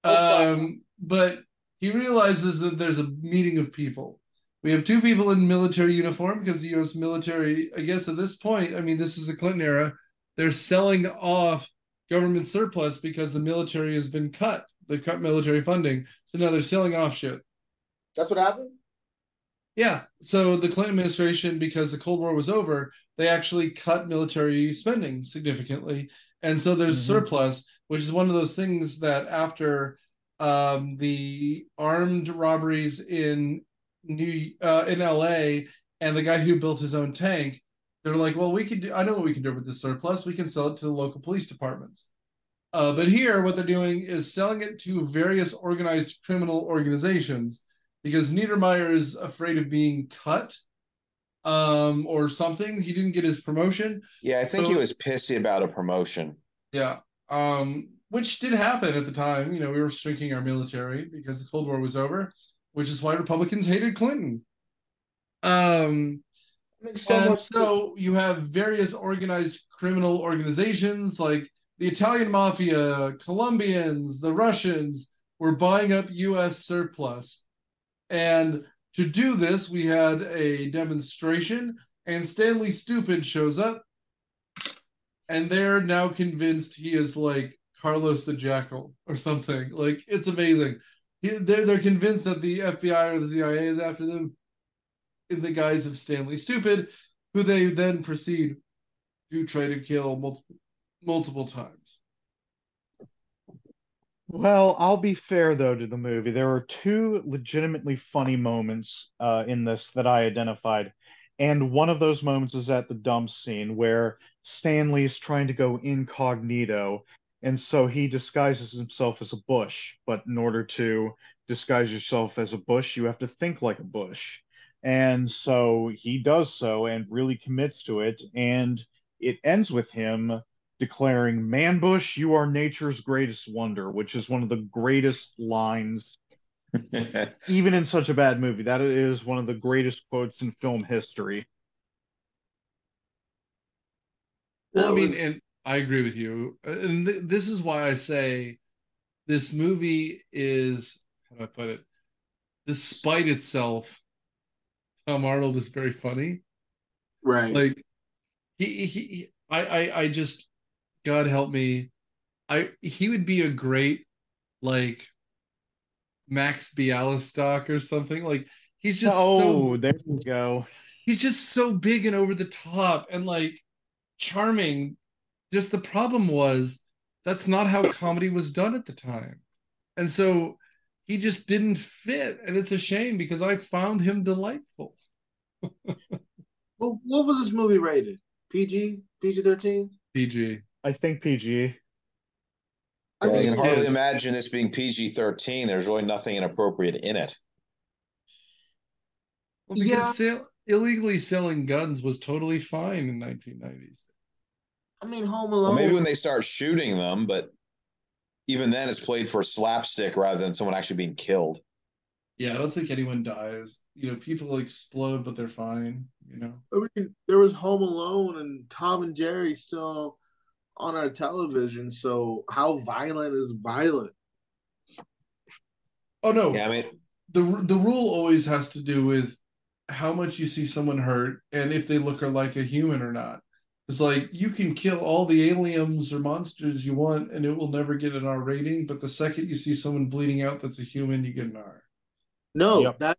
But he realizes that there's a meeting of people. We have two people in military uniform because the U.S. military, I guess at this point, I mean, this is the Clinton era, they're selling off government surplus because the military has been cut. They've cut military funding. So now they're selling off shit. that's what happened? Yeah. So the Clinton administration, because the Cold War was over, they actually cut military spending significantly. And so there's Mhm. surplus, which is one of those things that after the armed robberies in LA and the guy who built his own tank, they're like, well, we can do, I know what we can do with this surplus. We can sell it to the local police departments. But here, what they're doing is selling it to various organized criminal organizations because Niedermeyer is afraid of being cut or something. He didn't get his promotion. Yeah, I think he So, was pissy about a promotion. yeah, which did happen at the time. You know, we were shrinking our military because the Cold War was over, which is why Republicans hated Clinton. Um, Makes so and much sense. so you have various organized criminal organizations like the Italian mafia, Colombians, the Russians were buying up US surplus. And to do this, we had a demonstration, and Stanley Stupid shows up, and they're now convinced he is like Carlos the Jackal or something. Like, it's amazing. They're convinced that the FBI or the CIA is after them in the guise of Stanley Stupid, who they then proceed to try to kill multiple times. Well, I'll be fair though to the movie. There are two legitimately funny moments in this that I identified, and one of those moments is at the dump scene where Stanley's trying to go incognito, and so he disguises himself as a bush. But in order to disguise yourself as a bush, you have to think like a bush, and so he does so and really commits to it, and it ends with him declaring, "Man Bush, you are nature's greatest wonder," which is one of the greatest lines, even in such a bad movie. That is one of the greatest quotes in film history. Well, I That mean, was and I agree with you. And this is why I say this movie is, how do I put it? Despite itself, Tom Arnold is very funny. right. Like I just, God help me, he would be a great like Max Bialystock or something. Like He's just Oh, there you go. he's just so big and over the top and like charming. Just the problem was that's not how comedy was done at the time. And so he just didn't fit. And it's a shame because I found him delightful. Well, what was this movie rated? PG 13? PG. I think PG. I Yeah, I mean, can hardly it's- imagine this being PG-13. There's really nothing inappropriate in it. Well, because illegally selling guns was totally fine in 1990s. I mean, Home Well, Alone. maybe when they start shooting them, but even then it's played for slapstick rather than someone actually being killed. Yeah, I don't think anyone dies. You know, people explode, but they're fine, you know. I mean, there was Home Alone and Tom and Jerry still on our television. So how violent is violent? Oh no. Yeah, I mean, The rule always has to do with how much you see someone hurt and if they look like a human or not. It's like you can kill all the aliens or monsters you want and it will never get an R rating, but the second you see someone bleeding out that's a human, you get an R. No, Yep.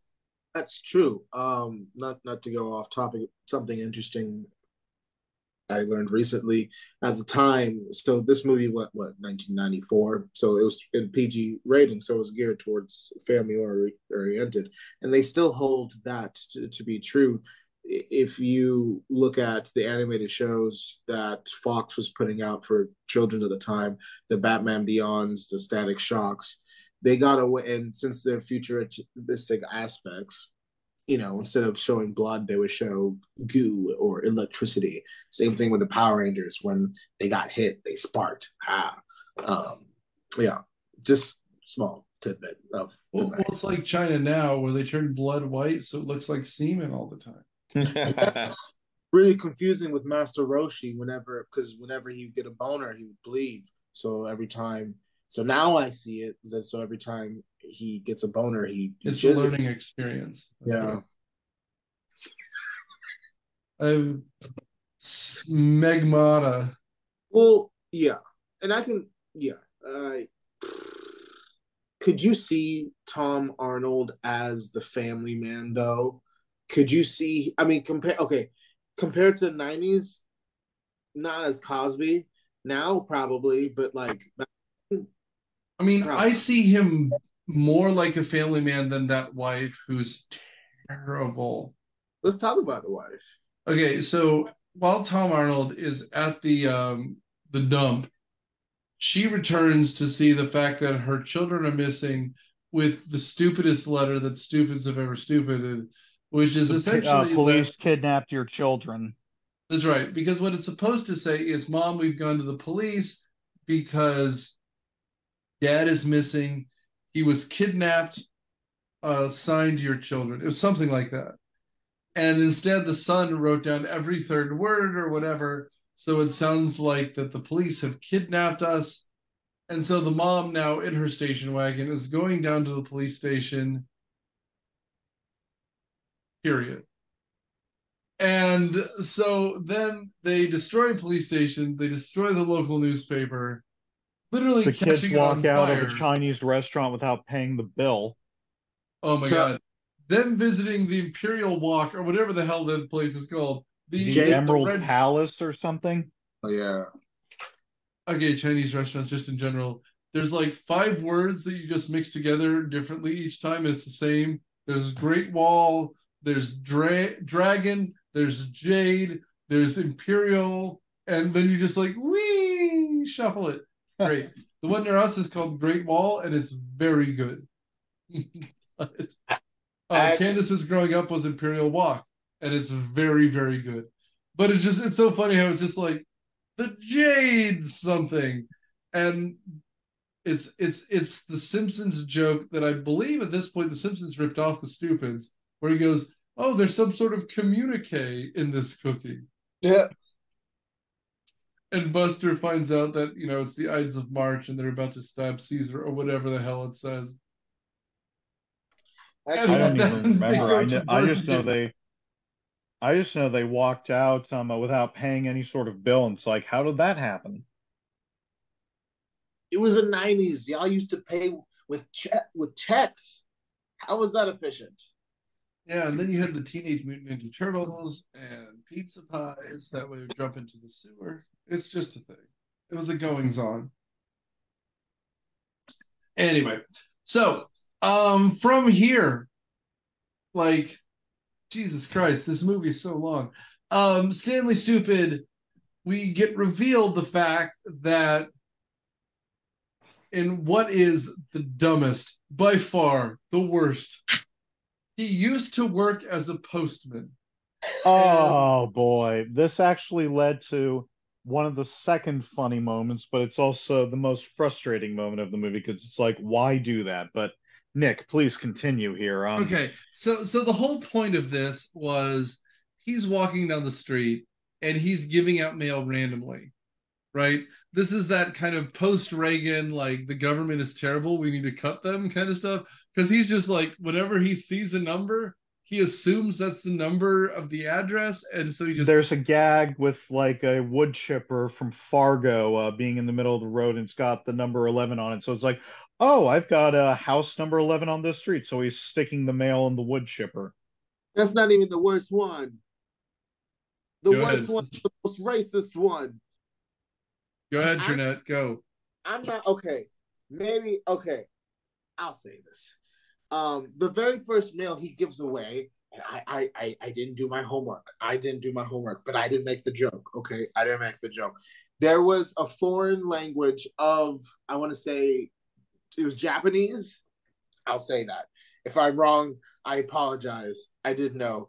that's true. Not to go off topic. Something interesting I learned recently at the time. So this movie, what 1994. So it was in PG rating. So it was geared towards family oriented, and they still hold that to be true. If you look at the animated shows that Fox was putting out for children at the time, the Batman Beyonds, the Static Shocks, they got away, and since they're futuristic aspects, instead of showing blood, they would show goo or electricity. Same thing with the Power Rangers. When they got hit, they sparked. Yeah, just small tidbit of. Well, it's like China now where they turn blood white so it looks like semen all the time. Really confusing with Master Roshi because whenever he would get a boner, he would bleed. So every time. So now I see it. So every time he gets a boner, it's a learning experience. Yeah. Smegmata. Well, yeah, and I can. Yeah. Could you see Tom Arnold as the family man though? Could you see? I mean, compared to the '90s, not as Cosby. Now probably, but like. I mean, I see him more like a family man than that wife who's terrible. Let's talk about the wife. Okay, so while Tom Arnold is at the dump, she returns to see the fact that her children are missing with the stupidest letter that stupids have ever stupided, which is essentially police kidnapped your children. That's right, because what it's supposed to say is, "Mom, we've gone to the police because Dad is missing. He was kidnapped, signed your children." It was something like that. And instead, the son wrote down every third word or whatever. So it sounds like that the police have kidnapped us. And so the mom, now in her station wagon, is going down to the police station. Period. And so then they destroy a police station. They destroy the local newspaper. Literally, the kids catching it walk on out fire. of a Chinese restaurant without paying the bill. Oh my God. Then visiting the Imperial Walk or whatever the hell that place is called. The Emerald Palace or something. Oh yeah. Okay, Chinese restaurants just in general. There's like 5 words that you just mix together differently each time. It's the same. There's Great Wall. There's Dragon. There's Jade. There's Imperial. And then you just like, whee, shuffle it. Great. The one near us is called Great Wall, and it's very good. Candace's growing up was Imperial Walk, and it's very, very good. But it's so funny how it's just like the Jade something. And it's the Simpsons joke that I believe at this point the Simpsons ripped off the Stupids, where he goes, "Oh, there's some sort of communique in this cookie." Yeah. And Buster finds out that, it's the Ides of March and they're about to stab Caesar or whatever the hell it says. I don't even remember. I just know they walked out without paying any sort of bill. And it's like, how did that happen? It was the '90s. Y'all used to pay with checks. How was that efficient? Yeah, and then you had the Teenage Mutant Ninja Turtles and pizza pies that would jump into the sewer. It's just a thing. It was a goings on. Anyway, so from here, like Jesus Christ, this movie is so long. Stanley Stupid, we get revealed the fact that in what is the dumbest, by far the worst, he used to work as a postman. Oh boy, this actually led to one of the second funny moments, but it's also the most frustrating moment of the movie because it's like, why do that? But Nick, please continue here. Okay, so the whole point of this was he's walking down the street and he's giving out mail randomly, right? This is that kind of post Reagan, like the government is terrible, we need to cut them kind of stuff. Because he's just like, whenever he sees a number, he assumes that's the number of the address, and so he just There's a gag with like a wood chipper from Fargo being in the middle of the road and it's got the number 11 on it. So it's like, oh, I've got a house number 11 on this street. So he's sticking the mail in the wood chipper. That's not even the worst one. The Go worst ahead. one, the most racist one. Go ahead, Jeanette, go. I'm not okay. Maybe okay. I'll say this. The very first mail he gives away, and I didn't do my homework. I didn't do my homework, but I didn't make the joke. Okay, I didn't make the joke. There was a foreign language of, I want to say it was Japanese. I'll say that. If I'm wrong, I apologize. I didn't know.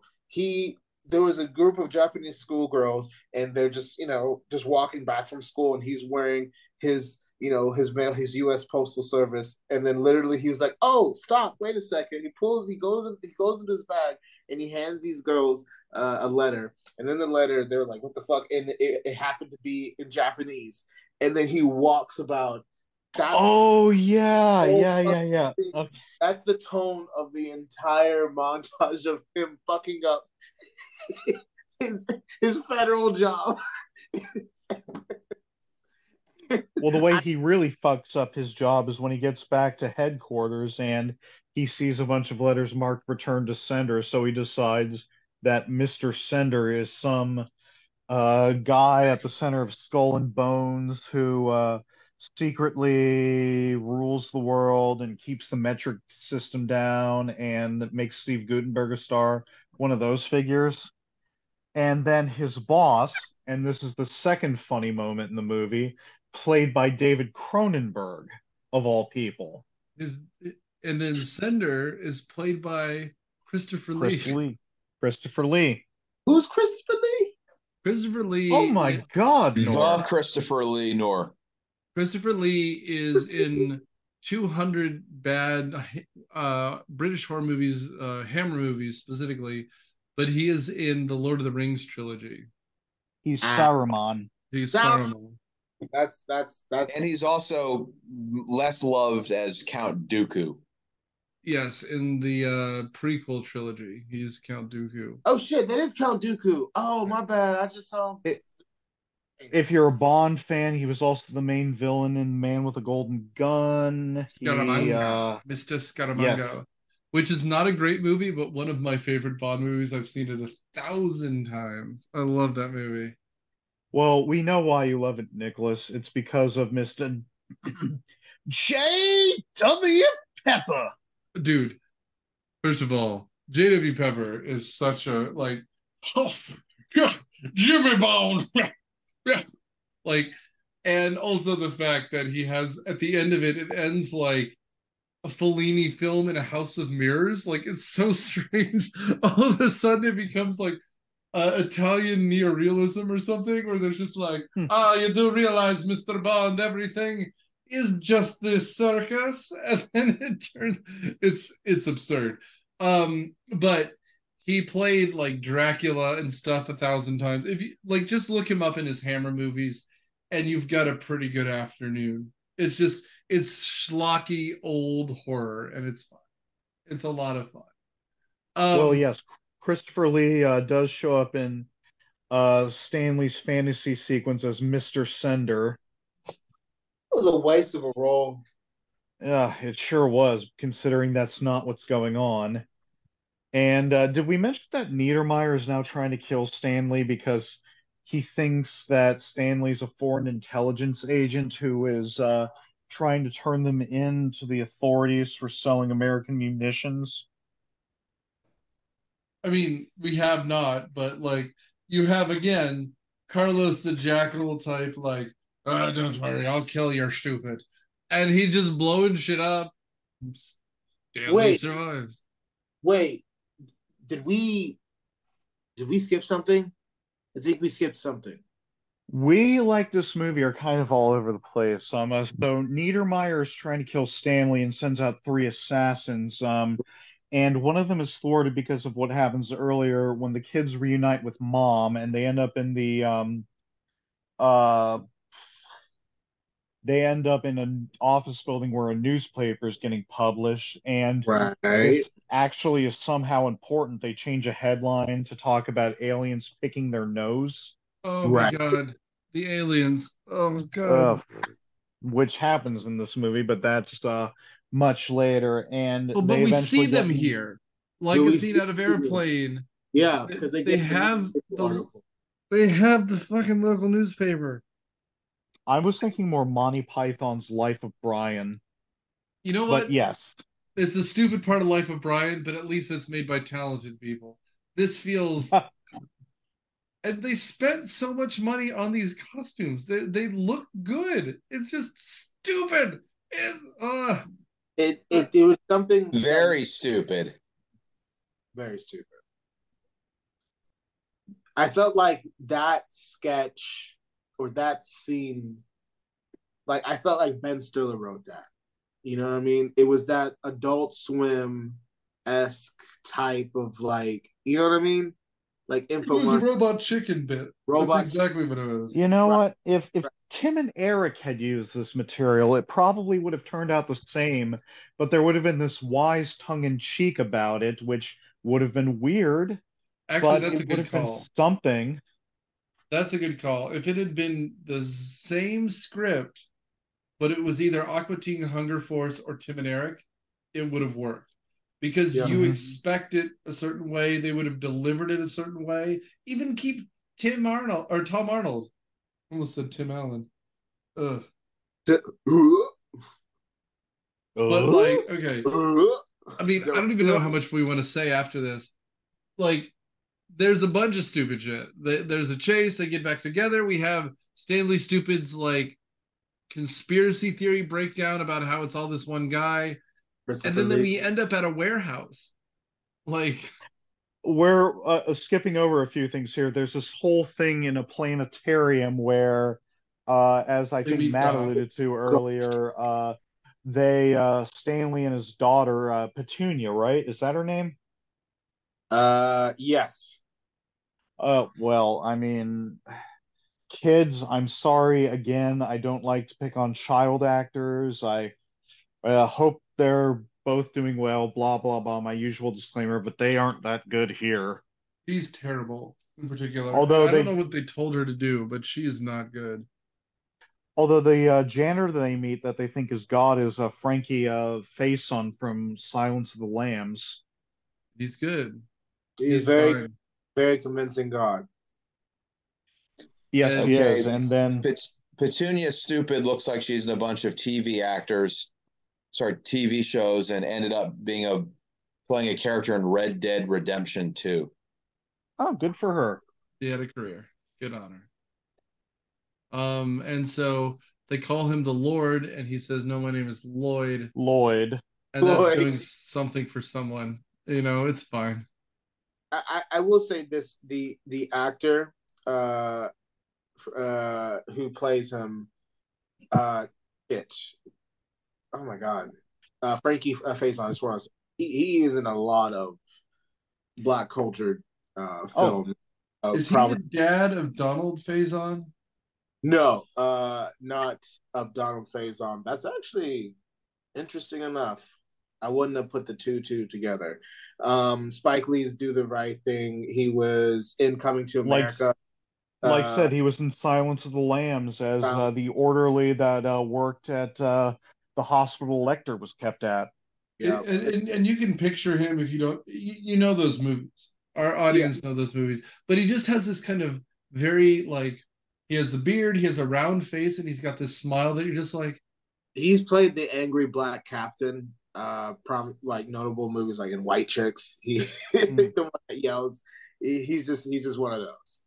There was a group of Japanese schoolgirls, and they're just, just walking back from school, and he's wearing his, his mail, his U.S. Postal Service, and then literally he was like, "Oh, stop! Wait a second!" He goes into his bag, and he hands these girls a letter, and then the letter, they're like, "What the fuck?" And it happened to be in Japanese, and then he walks about. Oh yeah, yeah. Okay. That's the tone of the entire montage of him fucking up his federal job. Well, the way he really fucks up his job is when he gets back to headquarters and he sees a bunch of letters marked return to sender. So he decides that Mr. Sender is some guy at the center of Skull and Bones who secretly rules the world and keeps the metric system down and makes Steve Gutenberg a star, one of those figures. And then his boss, and this is the second funny moment in the movie, played by David Cronenberg, of all people. And then Sender is played by Christopher Lee. Christopher Lee. Who's Christopher Lee? Christopher Lee. Oh my God, Nor. The Christopher Lee, Nor. Christopher Lee is in 200 bad British horror movies, Hammer movies specifically, but he is in the Lord of the Rings trilogy. He's Saruman. He's Saruman. That's And he's also less loved as Count Dooku. Yes, in the prequel trilogy, he's Count Dooku. Oh shit, that is Count Dooku. Oh my bad, I just saw it. If you're a Bond fan, he was also the main villain in Man with a Golden Gun. Scaramanga, Mr. Scaramanga, yes. Which is not a great movie, but one of my favorite Bond movies. I've seen it 1,000 times. I love that movie. Well, we know why you love it, Nicholas. It's because of Mr. J.W. Pepper. Dude, first of all, J.W. Pepper is such a, like, oh, yeah, Jimmy Bone. Like, and also the fact that he has, at the end of it, it ends like a Fellini film in a house of mirrors. Like, it's so strange. All of a sudden it becomes like Italian neorealism or something, where there's just like, you do realize, Mr. Bond, everything is just this circus, and then it turns, it's absurd. But he played like Dracula and stuff 1,000 times. If you like, just look him up in his Hammer movies, and you've got a pretty good afternoon. It's schlocky old horror, and it's fun. It's a lot of fun. Well, yes, Christopher Lee does show up in Stanley's fantasy sequence as Mr. Sender. It was a waste of a role. Yeah, it sure was, considering that's not what's going on. And did we mention that Niedermeyer is now trying to kill Stanley because he thinks that Stanley's a foreign intelligence agent who is trying to turn them in to the authorities for selling American munitions? I mean, we have not, but like you have again Carlos the Jackal type, like, don't worry, I'll kill your stupid. And he just blowing shit up. Stanley Wait, survives. wait. Did we skip something? I think we skipped something. We, like this movie, are kind of all over the place. So Niedermeyer is trying to kill Stanley and sends out three assassins. And one of them is thwarted because of what happens earlier when the kids reunite with mom, and uh they end up in an office building where a newspaper is getting published, and Right. this actually is somehow important. They change a headline to talk about aliens picking their nose, Oh my Right. god. The aliens. Oh my uh, god. which happens in this movie, but that's much later. And Oh, but they we eventually see get them here. Like Do a we scene see? out of Airplane. Yeah, They because they they get the have newspaper the article. they have the fucking local newspaper. I was thinking more Monty Python's Life of Brian, You know but what? yes. It's the stupid part of Life of Brian, but at least it's made by talented people. This feels, and they spent so much money on these costumes. They look good. It's just stupid. It was something that Very stupid. very stupid. I felt like that sketch or that scene, like I felt like Ben Stiller wrote that. You know what I mean? It was that Adult Swim esque type of like, you know what I mean? Like it was a infomercial robot chicken bit. That's robot. exactly what it was. You know Right. what? If Tim and Eric had used this material, it probably would have turned out the same, but there would have been this wise tongue-in-cheek about it, which would have been weird, Actually, but that's a it would good have been call. something. That's a good call. If it had been the same script, but it was either Aqua Teen Hunger Force or Tim and Eric, it would have worked. Because Yeah. you Mhm. expect it a certain way, they would have delivered it a certain way. Even keep Tim Arnold or Tom Arnold. I almost said Tim Allen. Ugh. But like, okay. I mean, I don't even know how much we want to say after this. Like, there's a bunch of stupid shit. There's a chase, they get back together. We have Stanley Stupid's like conspiracy theory breakdown about how it's all this one guy. And then we end up at a warehouse. Like, We're skipping over a few things here. There's this whole thing in a planetarium where, as I they think meet Matt God. alluded to earlier, Stanley and his daughter, Petunia, right? Is that her name? Yes. Well, I mean, kids, I'm sorry again. I don't like to pick on child actors. I hope they're both doing well, blah, blah, blah, my usual disclaimer, but they aren't that good here. She's terrible in particular. And Although I don't know they, what they told her to do, but she is not good. although the janitor they meet that they think is God is Frankie Faison from Silence of the Lambs. He's good. He's He's very, fine. very convincing God. Yes, And he is. Okay, And then, Petunia Stupid looks like she's in a bunch of TV shows, and ended up playing a character in Red Dead Redemption 2. oh, good for her. he had a career. Good on her. And so they call him the Lord, and he says, "No, my name is Lloyd," Lloyd. and that's Lloyd. doing something for someone. You know, it's fine. I will say this: the actor who plays him, it. Oh my god, Frankie Faison. I swear, he is in a lot of black culture Oh, film. Is he Probably the dad of Donald Faison? no, not of Donald Faison. That's actually interesting enough. I wouldn't have put the two together. Spike Lee's Do the Right Thing. He was in Coming to like America. like said, he was in Silence of the Lambs as the orderly that worked at the hospital Lecter was kept at. Yeah. And you can picture him if you don't, you know those movies. Our audience know those movies, but he just has this kind of very like, he has the beard, he has a round face, and he's got this smile that you're just like, He's played the angry black captain, like notable movies like in White Chicks. He the one that yells. He's just one of those.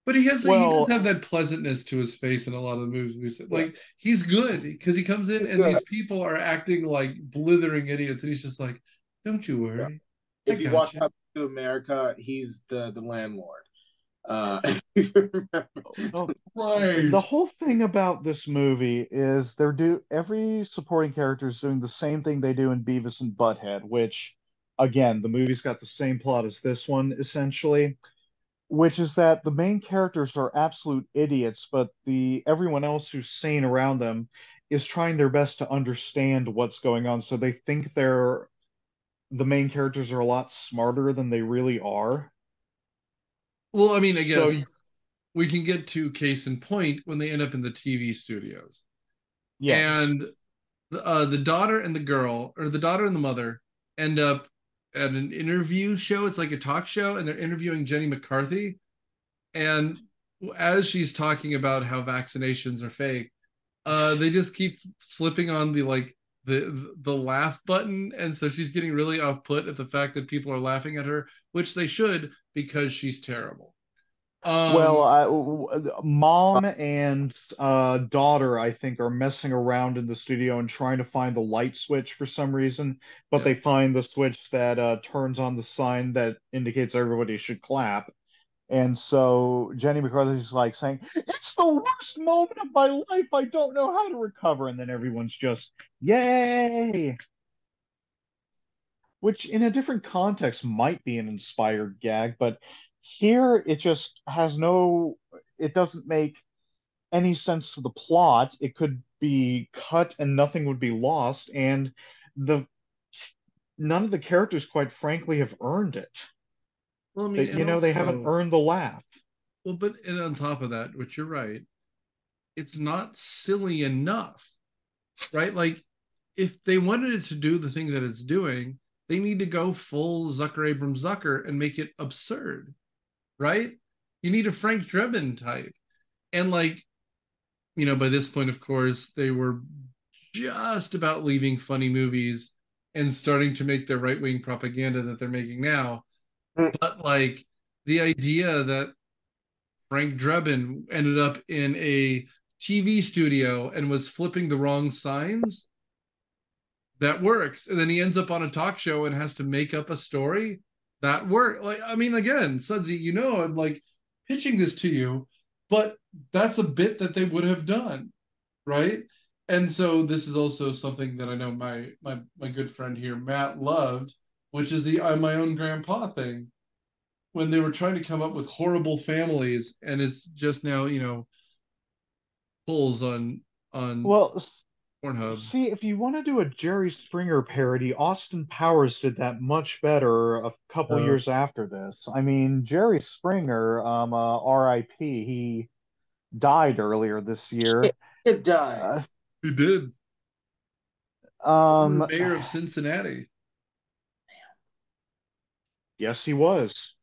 but he does Well, have that pleasantness to his face in a lot of the movies. Like he's good because he comes in He's and good. these people are acting like blithering idiots, and he's just like, "Don't you Yeah. worry, I If you got watch you." Coming to America, he's the landlord. Right. the whole thing about this movie is every supporting character is doing the same thing they do in Beavis and Butthead, which again, the movie's got the same plot as this one essentially, which is that the main characters are absolute idiots, but the everyone else who's sane around them is trying their best to understand what's going on. So they think the main characters are a lot smarter than they really are. Well, I mean, I So guess we can get to case in point when they end up in the TV studios. yes. And the daughter and the girl, or the daughter and the mother, end up at an interview show. It's like a talk show, and they're interviewing Jenny McCarthy. And as she's talking about how vaccinations are fake, they just keep slipping on the like the laugh button, and so she's getting really off put at the fact that people are laughing at her, which they should because she's terrible. Well, mom and daughter, I think, are messing around in the studio and trying to find the light switch for some reason, but Yeah. they find the switch that turns on the sign that indicates everybody should clap. And so Jenny McCarthy's like saying, "It's the worst moment of my life. I don't know how to recover." And then everyone's just, "Yay!" Which in a different context might be an inspired gag, but here it just has it doesn't make any sense to the plot. It could be cut and nothing would be lost, and the none of the characters, quite frankly, have earned it. Well, I mean, That and they haven't also, earned the laugh. well, but and on top of that, which you're right, it's not silly enough, right? Like, if they wanted it to do the thing that it's doing, they need to go full Zucker Abrams Zucker and make it absurd, right? You need a Frank Drebin type. And like, by this point, of course, they were just about leaving funny movies and starting to make their right wing propaganda that they're making now. But like the idea that Frank Drebin ended up in a TV studio and was flipping the wrong signs, that works. And then he ends up on a talk show and has to make up a story that work. Like, I mean, again, Sudsy, I'm like pitching this to you, but that's a bit that they would have done, right? And so this is also something that I know my good friend here, Matt, loved, which is the I'm my own grandpa thing. When they were trying to come up with horrible families, and it's just now, pulls on Well, Pornhub. see, if you want to do a Jerry Springer parody, Austin Powers did that much better a couple years after this. I mean, Jerry Springer, R.I.P., he died earlier this year. It died. He did. Um, The mayor of Cincinnati. yes, he was.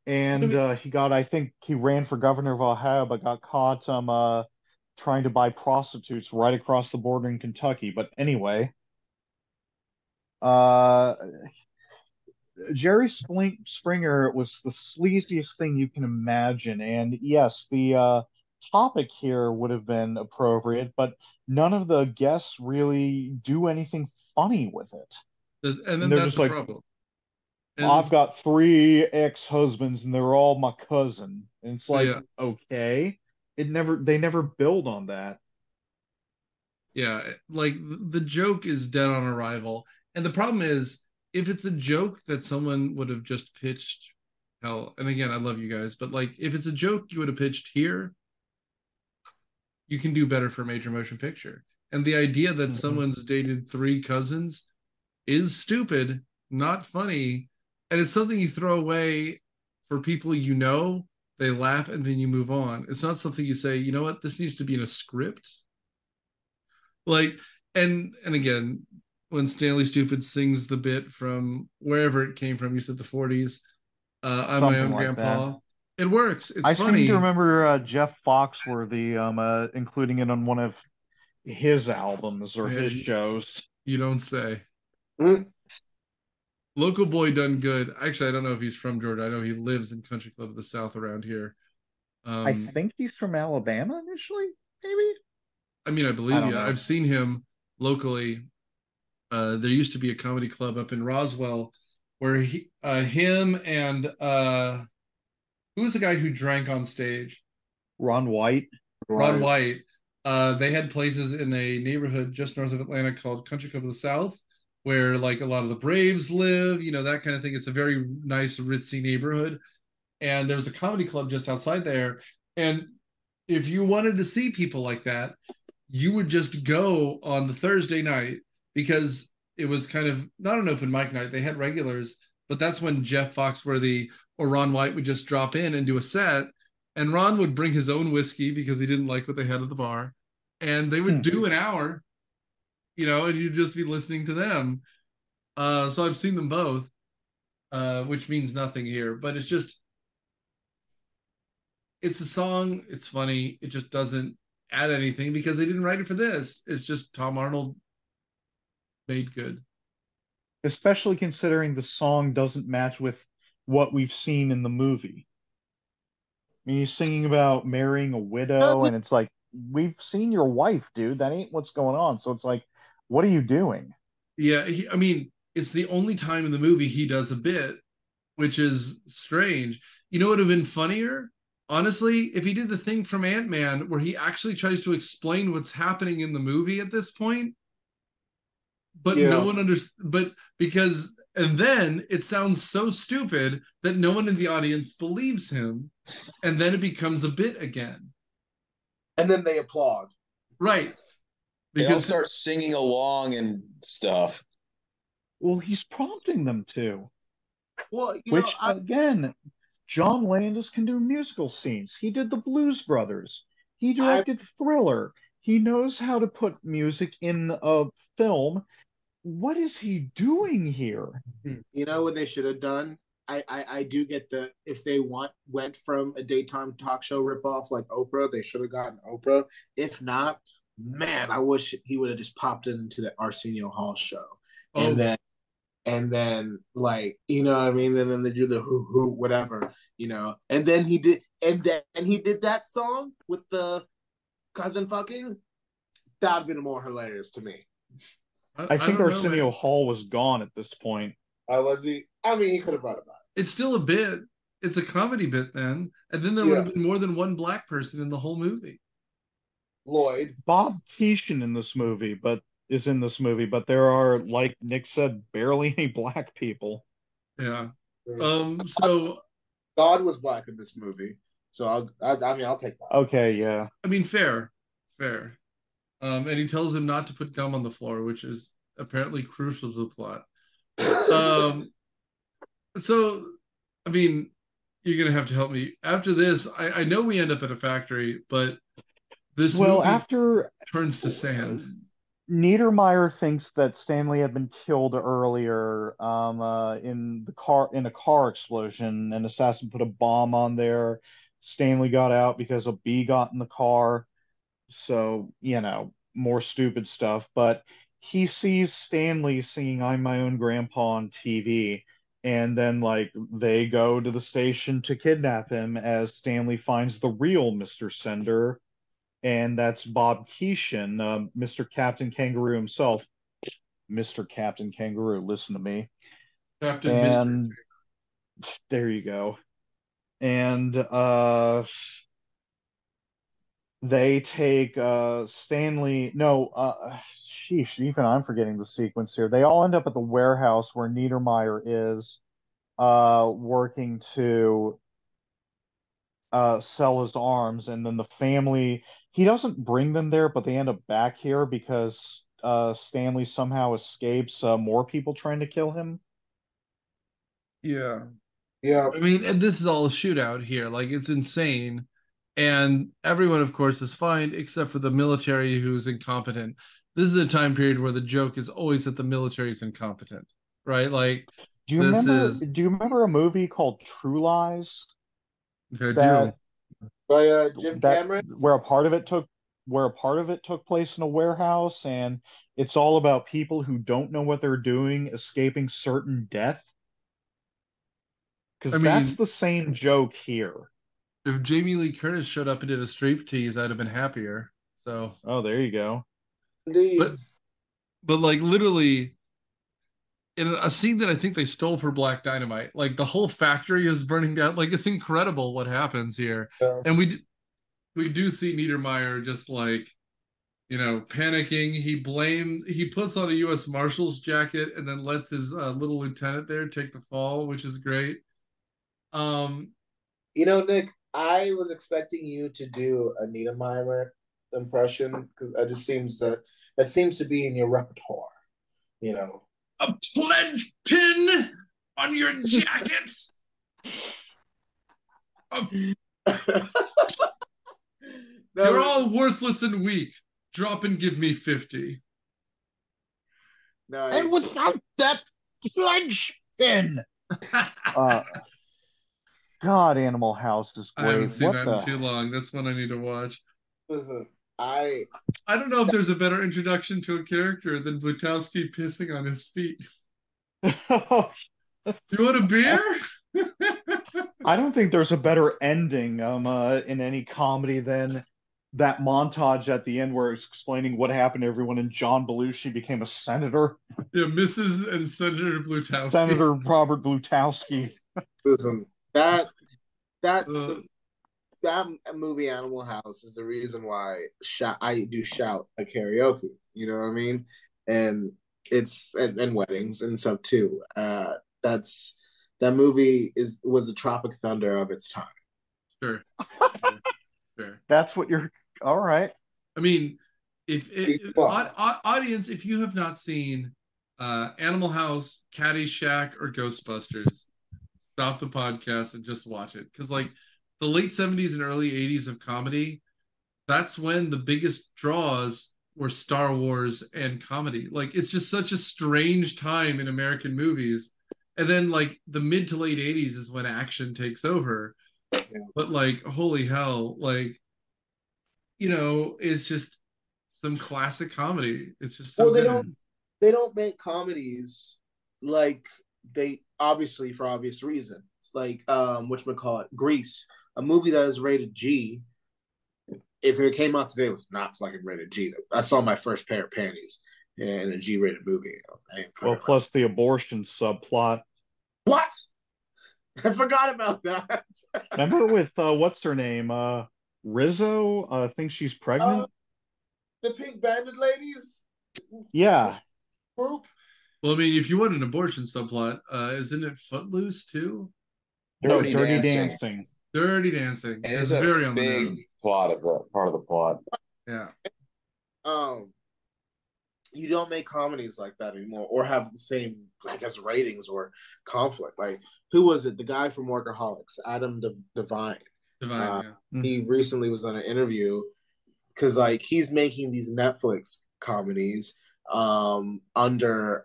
And I think he ran for governor of Ohio, but got caught trying to buy prostitutes right across the border in Kentucky. But anyway, uh, Jerry Springer was the sleaziest thing you can imagine. And yes, the topic here would have been appropriate, but none of the guests really do anything funny with it. And And then they're that's just the like, problem. And "I've got 3 ex-husbands and they're all my cousin." And it's like, yeah, okay. They never build on that. yeah. Like the joke is dead on arrival. And the problem is, if it's a joke that someone would have just pitched, hell, and again, I love you guys, but like if it's a joke you would have pitched here, you can do better for a major motion picture. And the idea that Mhm. someone's dated 3 cousins is stupid, not funny, and it's something you throw away for people they laugh and then you move on. It's not something you say, you know what, this needs to be in a script. Like, and again, when Stanley Stupid sings the bit from wherever it came from. You said the 40s. I'm my Something own like grandpa. that. It works. It's I seem to funny. remember Jeff Foxworthy including it on one of his albums or his And shows. you don't say. Mm. Local boy done good. Actually, I don't know if he's from Georgia. I know he lives in Country Club of the South around here. I Um, think he's from Alabama initially, maybe. I mean, I I believe don't you. know. I've seen him locally. There used to be a comedy club up in Roswell where him and who was the guy who drank on stage? Ron White. Ron Right. White. They had places in a neighborhood just north of Atlanta called Country Club of the South, where like a lot of the Braves live, that kind of thing. It's a very nice, ritzy neighborhood. And there was a comedy club just outside there. And if you wanted to see people like that, you would just go on the Thursday night because it was kind of not an open mic night. They had regulars, but that's when Jeff Foxworthy or Ron White would just drop in and do a set. And Ron would bring his own whiskey because he didn't like what they had at the bar. And they would do an hour, and you'd just be listening to them. So I've seen them both, which means nothing here, but it's a song. It's funny. It just doesn't add anything because they didn't write it for this. It's just Tom Arnold made good. Especially considering the song doesn't match with what we've seen in the movie. I mean, he's singing about marrying a widow, and it's like, we've seen your wife, dude. That ain't what's going on. So it's like, what are you doing? Yeah, I mean, it's the only time in the movie he does a bit, which is strange. You know what would have been funnier? Honestly, if he did the thing from Ant-Man where he actually tries to explain what's happening in the movie at this point, but no one but because and then it sounds so stupid that no one in the audience believes him, and then it becomes a bit again. And then they applaud. Right. They all start singing along and stuff. Well, he's prompting them to. Well, Which, again, John Landis can do musical scenes. He did the Blues Brothers. He directed Thriller. He knows how to put music in a film. What is he doing here? You know what they should have done? I do get if they went from a daytime talk show ripoff like Oprah, they should have gotten Oprah. If not, man, I wish he would have just popped into the Arsenio Hall show. And then like, you know what I mean? And then they do the who whatever, And then he did that song with the cousin fucking. That would have been more hilarious to me. I think Arsenio Hall was gone at this point. Was he? I mean, he could have brought it back. It's still a bit. It's a comedy bit then. And then there would have been more than one black person in the whole movie. Lloyd. Bob Keeshan is in this movie, but there are, like Nick said, barely any black people. Yeah. So God was black in this movie. So I'll take that. Okay, yeah. I mean, fair. And he tells him not to put gum on the floor, which is apparently crucial to the plot. So, I mean, you're going to have to help me. After this, I know we end up at a factory, but this movie after turns to sand. Niedermeyer thinks that Stanley had been killed earlier in a car explosion. An assassin put a bomb on there. Stanley got out because a bee got in the car. So, more stupid stuff. But he sees Stanley singing I'm My Own Grandpa on TV. And then, like, they go to the station to kidnap him as Stanley finds the real Mr. Sender. And that's Bob Keeshan, Mr. Captain Kangaroo himself. Mr. Captain Kangaroo, listen to me. Captain Mr. There you go. And they take Stanley. No, sheesh, even I'm forgetting the sequence here. They all end up at the warehouse where Niedermeyer is working to sell his arms, and then the family. He doesn't bring them there, but they end up back here because Stanley somehow escapes more people trying to kill him. Yeah. Yeah. I mean, and this is all a shootout here. Like, it's insane. And everyone, of course, is fine except for the military who's incompetent. this is a time period where the joke is always that the military is incompetent, right? Like this is Do you remember a movie called True Lies I do. that By Jim that Cameron. where a part of it took place in a warehouse, and it's all about people who don't know what they're doing escaping certain death? I Because that's mean, the same joke here. if Jamie Lee Curtis showed up and did a striptease, I'd have been happier. So, Oh, there you go. but Indeed. but like literally in a scene that I think they stole for Black Dynamite, like the whole factory is burning down. Like it's incredible what happens here, Yeah. and we do see Niedermeyer just like panicking. He puts on a U.S. Marshal's jacket and then lets his little lieutenant there take the fall, which is great. Um, Nick, I was expecting you to do a Niedermeyer impression because that seems to be in your repertoire. You know. a pledge pin on your jacket. You're all worthless and weak. Drop and give me 50. No, And without that pledge pin. God, Animal House is I haven't great. seen What that in too the? long. That's one I need to watch. listen, I I don't know if there's a better introduction to a character than Blutowski pissing on his feet. You want a beer? I don't think there's a better ending in any comedy than that montage at the end where it's explaining what happened to everyone and John Belushi became a senator. Yeah, Mrs. and Senator Blutowski. Senator Robert Blutowski. listen that's Uh, that movie Animal House is the reason why I do shout at karaoke. You know what I mean? And and weddings and stuff too. That's that movie was the Tropic Thunder of its time. sure. Sure. That's what you're. All right. I mean, if Well, audience, if you have not seen Animal House, Caddyshack, or Ghostbusters, stop the podcast and just watch it. Because like the late 70s and early 80s of comedy, that's when the biggest draws were Star Wars and comedy. Like it's just such a strange time in American movies. And then like the mid to late 80s is when action takes over. yeah. But like holy hell, like it's just some classic comedy. It's just so Well, good. they don't make comedies like they obviously for obvious reasons. Like whatchamacallit, Grease, a movie that is rated G. If it came out today, it was not fucking rated G. I saw my first pair of panties in a G-rated movie. Well, plus the abortion subplot. What? I forgot about that. Remember with what's her name? Rizzo. Thinks she's pregnant. The Pink Bandit ladies Yeah. group. Well, I mean, if you want an abortion subplot, isn't it Footloose too? No, Dirty Dirty Dancing. Dancing. Dirty Dancing. It It's is very a on the big nose. part of the plot. Yeah. You don't make comedies like that anymore, or have the same, I guess, ratings or conflict. Like, who was it? The guy from Workaholics, Adam Devine. Divine, yeah. He recently was on an interview because, like, he's making these Netflix comedies under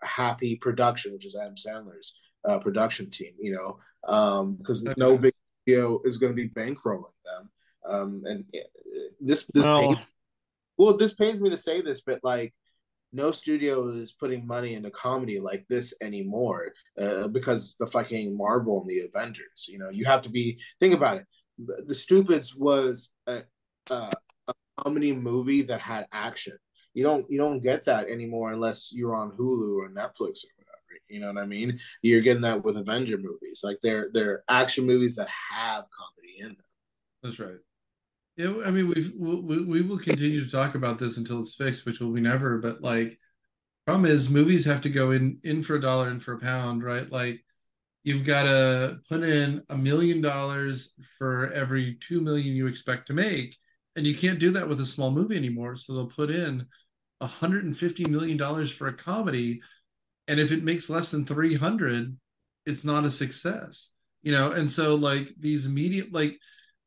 Happy Production, which is Adam Sandler's production team. Because That'd be no nice. big studio is going to be bankrolling them. And this Well, this pains me to say this, but like no studio is putting money into comedy like this anymore because the fucking Marvel and the Avengers. You have to think about it. The Stupids was a comedy movie that had action. You don't get that anymore unless you're on Hulu or Netflix or whatever. You know what I mean? You're getting that with Avenger movies. Like they're action movies that have comedy in them. That's right. Yeah, I mean, we will continue to talk about this until it's fixed, which will be never. But like, problem is, movies have to go in for a dollar, in for a pound, right? Like, you've got to put in $1 million for every 2 million you expect to make, and you can't do that with a small movie anymore. So they'll put in $150 million for a comedy, and if it makes less than 300, it's not a success, And so like these medium, like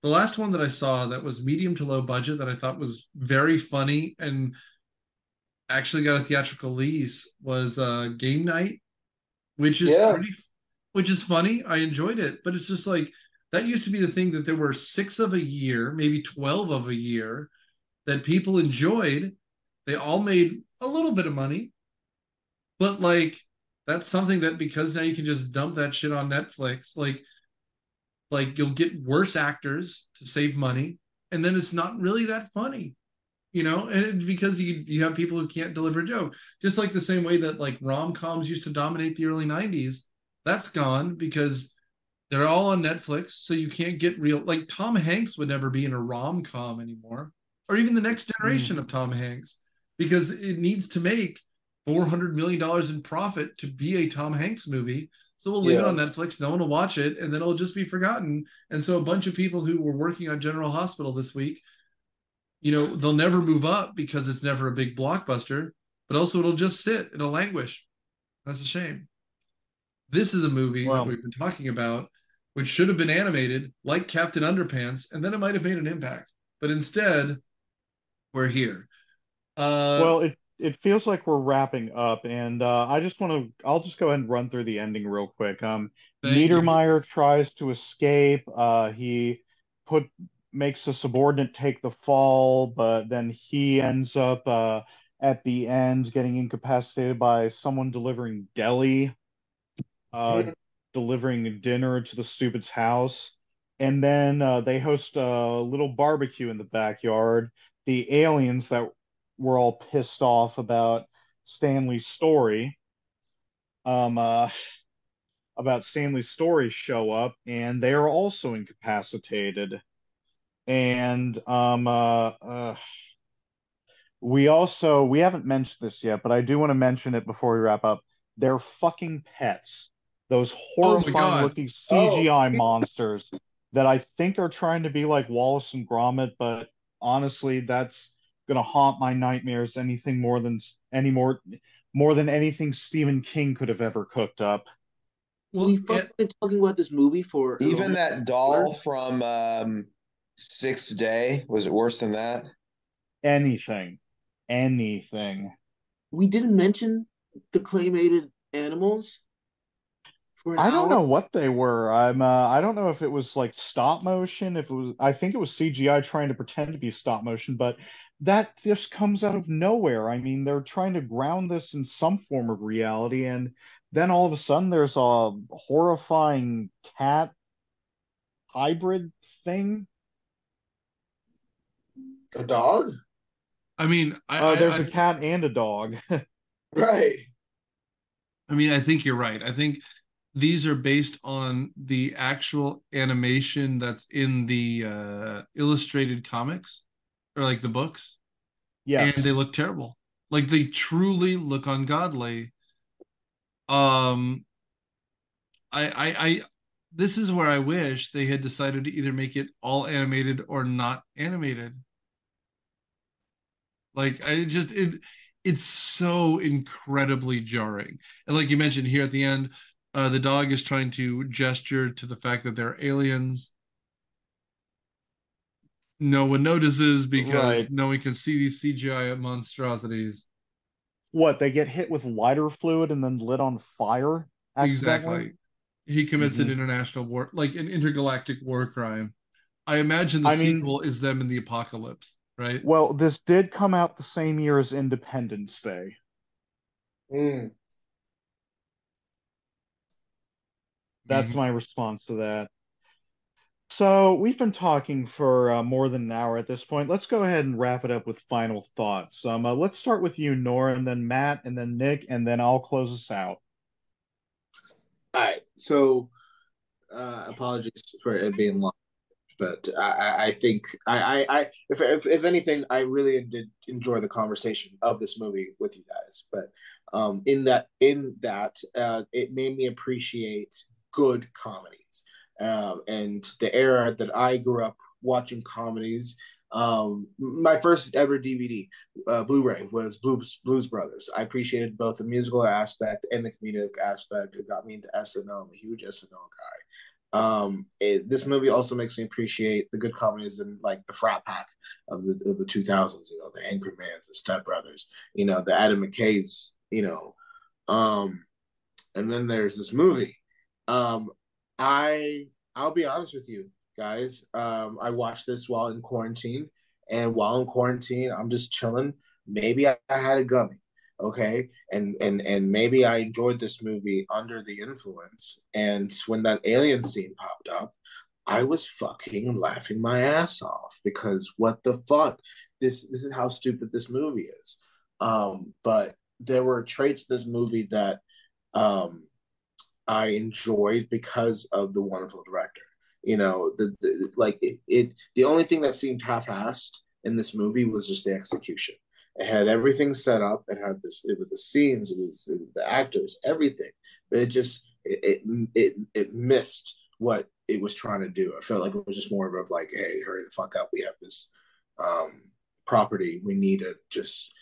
the last one that I saw that was medium to low budget that I thought was very funny and actually got a theatrical release was Game Night, which is Yeah. which is funny. I enjoyed it, but it's just like that used to be the thing that there were 6 of a year, maybe 12 of a year that people enjoyed. They all made a little bit of money, but like that's something that because now you can just dump that shit on Netflix, like you'll get worse actors to save money, and then it's not really that funny, and because you have people who can't deliver a joke, just like the same way that like rom-coms used to dominate the early 90s. That's gone because they're all on Netflix, so you can't get real, like Tom Hanks would never be in a rom-com anymore, or even the next generation of Tom Hanks, because it needs to make $400 million in profit to be a Tom Hanks movie. So we'll leave it on Netflix, no one will watch it, and then it'll just be forgotten. And so a bunch of people who were working on General Hospital this week, they'll never move up because it's never a big blockbuster, but also it'll just sit, it'll languish. That's a shame. This is a movie that we've been talking about, which should have been animated like Captain Underpants, and then it might have made an impact. But instead, we're here. Well, it feels like we're wrapping up, and I'll just go ahead and run through the ending real quick. Thank you. Niedermeyer tries to escape. He makes a subordinate take the fall, but then he ends up at the end getting incapacitated by someone delivering delivering dinner to the stupid's house. And then they host a little barbecue in the backyard. The aliens that were all pissed off about Stanley's story, show up, and they are also incapacitated. And we haven't mentioned this yet, but I do want to mention it before we wrap up. They're fucking pets. Those horrifying looking CGI monsters that I think are trying to be like Wallace and Gromit, but honestly, that's gonna haunt my nightmares more than anything Stephen King could have ever cooked up. Well, we've been talking about this movie for even that doll from Sixth Day. Was it worse than that? Anything. We didn't mention the claymated animals. I don't know what they were. I don't know if it was like stop motion, I think it was CGI trying to pretend to be stop motion, but that just comes out of nowhere. I mean, they're trying to ground this in some form of reality, and then all of a sudden there's a horrifying cat hybrid thing. A dog? I mean, there's a cat and a dog. Right. I mean, I think you're right. I think these are based on the actual animation that's in the illustrated comics or like the books. Yes. And they look terrible. Like they truly look ungodly. This is where I wish they had decided to either make it all animated or not animated. Like it's so incredibly jarring. And like you mentioned here at the end, the dog is trying to gesture to the fact that they're aliens. No one notices because no one can see these CGI monstrosities. What, they get hit with lighter fluid and then lit on fire? Exactly. He commits an international war, like an intergalactic war crime. I imagine the sequel is them in the apocalypse, right? Well, this did come out the same year as Independence Day. That's my response to that. So we've been talking for more than an hour at this point. Let's go ahead and wrap it up with final thoughts. Let's start with you, Nora, and then Matt, and then Nick, and then I'll close us out. All right. So apologies for it being long, but I think if anything, I really did enjoy the conversation of this movie with you guys. But in that it made me appreciate good comedies. And the era that I grew up watching comedies, my first ever DVD, Blu-ray was Blues Brothers. I appreciated both the musical aspect and the comedic aspect. It got me into SNL. I'm a huge SNL This movie also makes me appreciate the good comedies in like the frat pack of the 2000s. You know, the Anchormans, the Step Brothers. You know, the Adam McKays. You know, and then there's this movie. I'll be honest with you guys. I watched this while in quarantine, and while in quarantine, I'm just chilling. Maybe I had a gummy, okay, and maybe I enjoyed this movie under the influence. And when that alien scene popped up, I was fucking laughing my ass off because what the fuck? This is how stupid this movie is. But there were traits in this movie that I enjoyed because of the wonderful director. You know, the only thing that seemed half-assed in this movie was just the execution. It had everything set up. It had this. It was the scenes. It was the actors. Everything. But it missed what it was trying to do. I felt like it was just more of like, hey, hurry the fuck up. We have this property. We need to just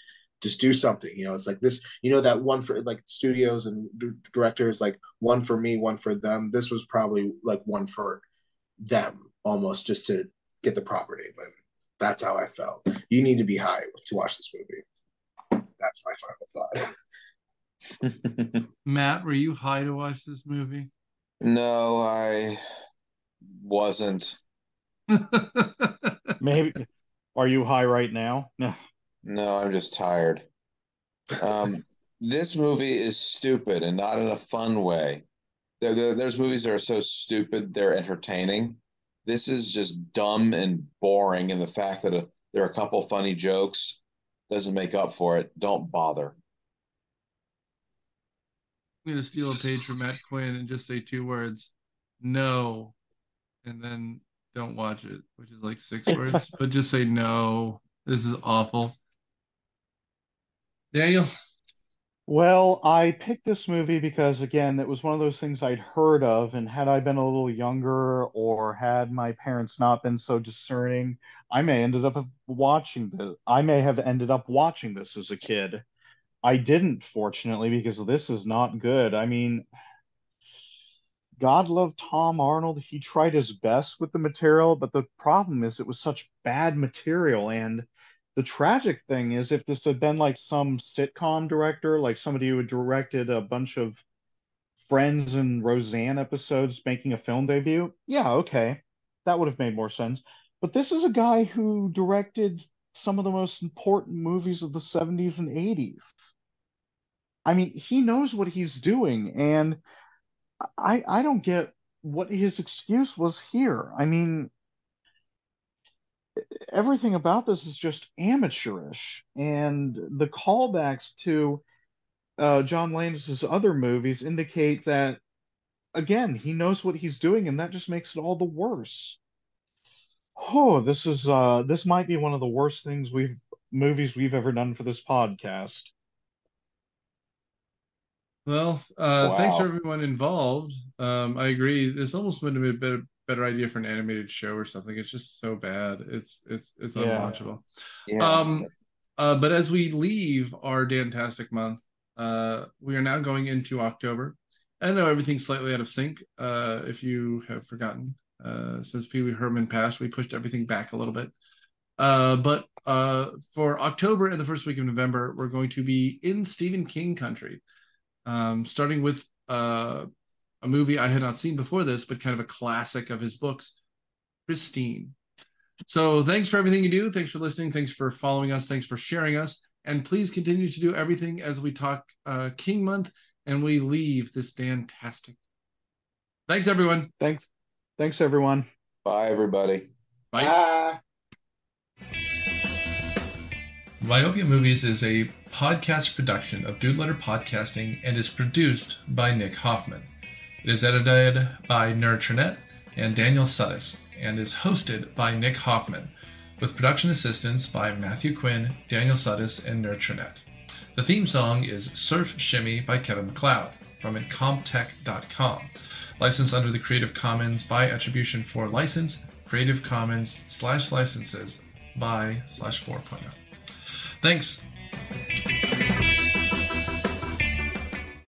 do something. You know, it's like this. You know, that one for like studios and directors, like one for me, one for them. This was probably like one for them, almost just to get the property. But that's how I felt. You need to be high to watch this movie. That's my final thought. Matt, were you high to watch this movie? No, I wasn't. Maybe. Are you high right now? No. No, I'm just tired. This movie is stupid and not in a fun way. There's movies that are so stupid they're entertaining. This is just dumb and boring, and the fact that there are a couple funny jokes doesn't make up for it. Don't bother. I'm going to steal a page from Matt Quinn and just say 2 words. No. And then don't watch it, which is like 6 words. But just say no. This is awful. Daniel? Well, I picked this movie because, again, it was one of those things I'd heard of, and had I been a little younger or had my parents not been so discerning, I may have ended up watching this as a kid. I didn't, fortunately, because this is not good. I mean, God love Tom Arnold. He tried his best with the material, but the problem is it was such bad material. And the tragic thing is, if this had been like some sitcom director, like somebody who had directed a bunch of Friends and Roseanne episodes making a film debut, yeah, okay, that would have made more sense. But this is a guy who directed some of the most important movies of the 70s and 80s. I mean, he knows what he's doing, and I don't get what his excuse was here. I mean, everything about this is just amateurish, and the callbacks to John Landis's other movies indicate that, again, he knows what he's doing, and that just makes it all the worse. Oh, this might be one of the worst movies we've ever done for this podcast. Well, thanks for everyone involved. I agree. This almost would have been a better idea for an animated show or something. It's just so bad. It's unwatchable. Yeah. But as we leave our Dantastic month, we are now going into October. I know everything's slightly out of sync. If you have forgotten, since Pee Wee Herman passed, we pushed everything back a little bit. But for October and the first week of November, we're going to be in Stephen King country. Starting with a movie I had not seen before this, but kind of a classic of his books, Christine. So thanks for everything you do. Thanks for listening. Thanks for following us. Thanks for sharing us. And please continue to do everything as we talk King Month and we leave this Dantastic. Thanks, everyone. Thanks, everyone. Bye, everybody. Bye. Ah. Myopia Movies is a podcast production of Dude Letter Podcasting and is produced by Nick Hoffman. It is edited by Nerd Trinette and Daniel Sudis and is hosted by Nick Hoffman, with production assistance by Matthew Quinn, Daniel Sudis, and Nerd Trinette. The theme song is Surf Shimmy by Kevin MacLeod from Incompetech.com. Licensed under the Creative Commons by Attribution 4 license, Creative Commons /licenses by /4.0. Thanks.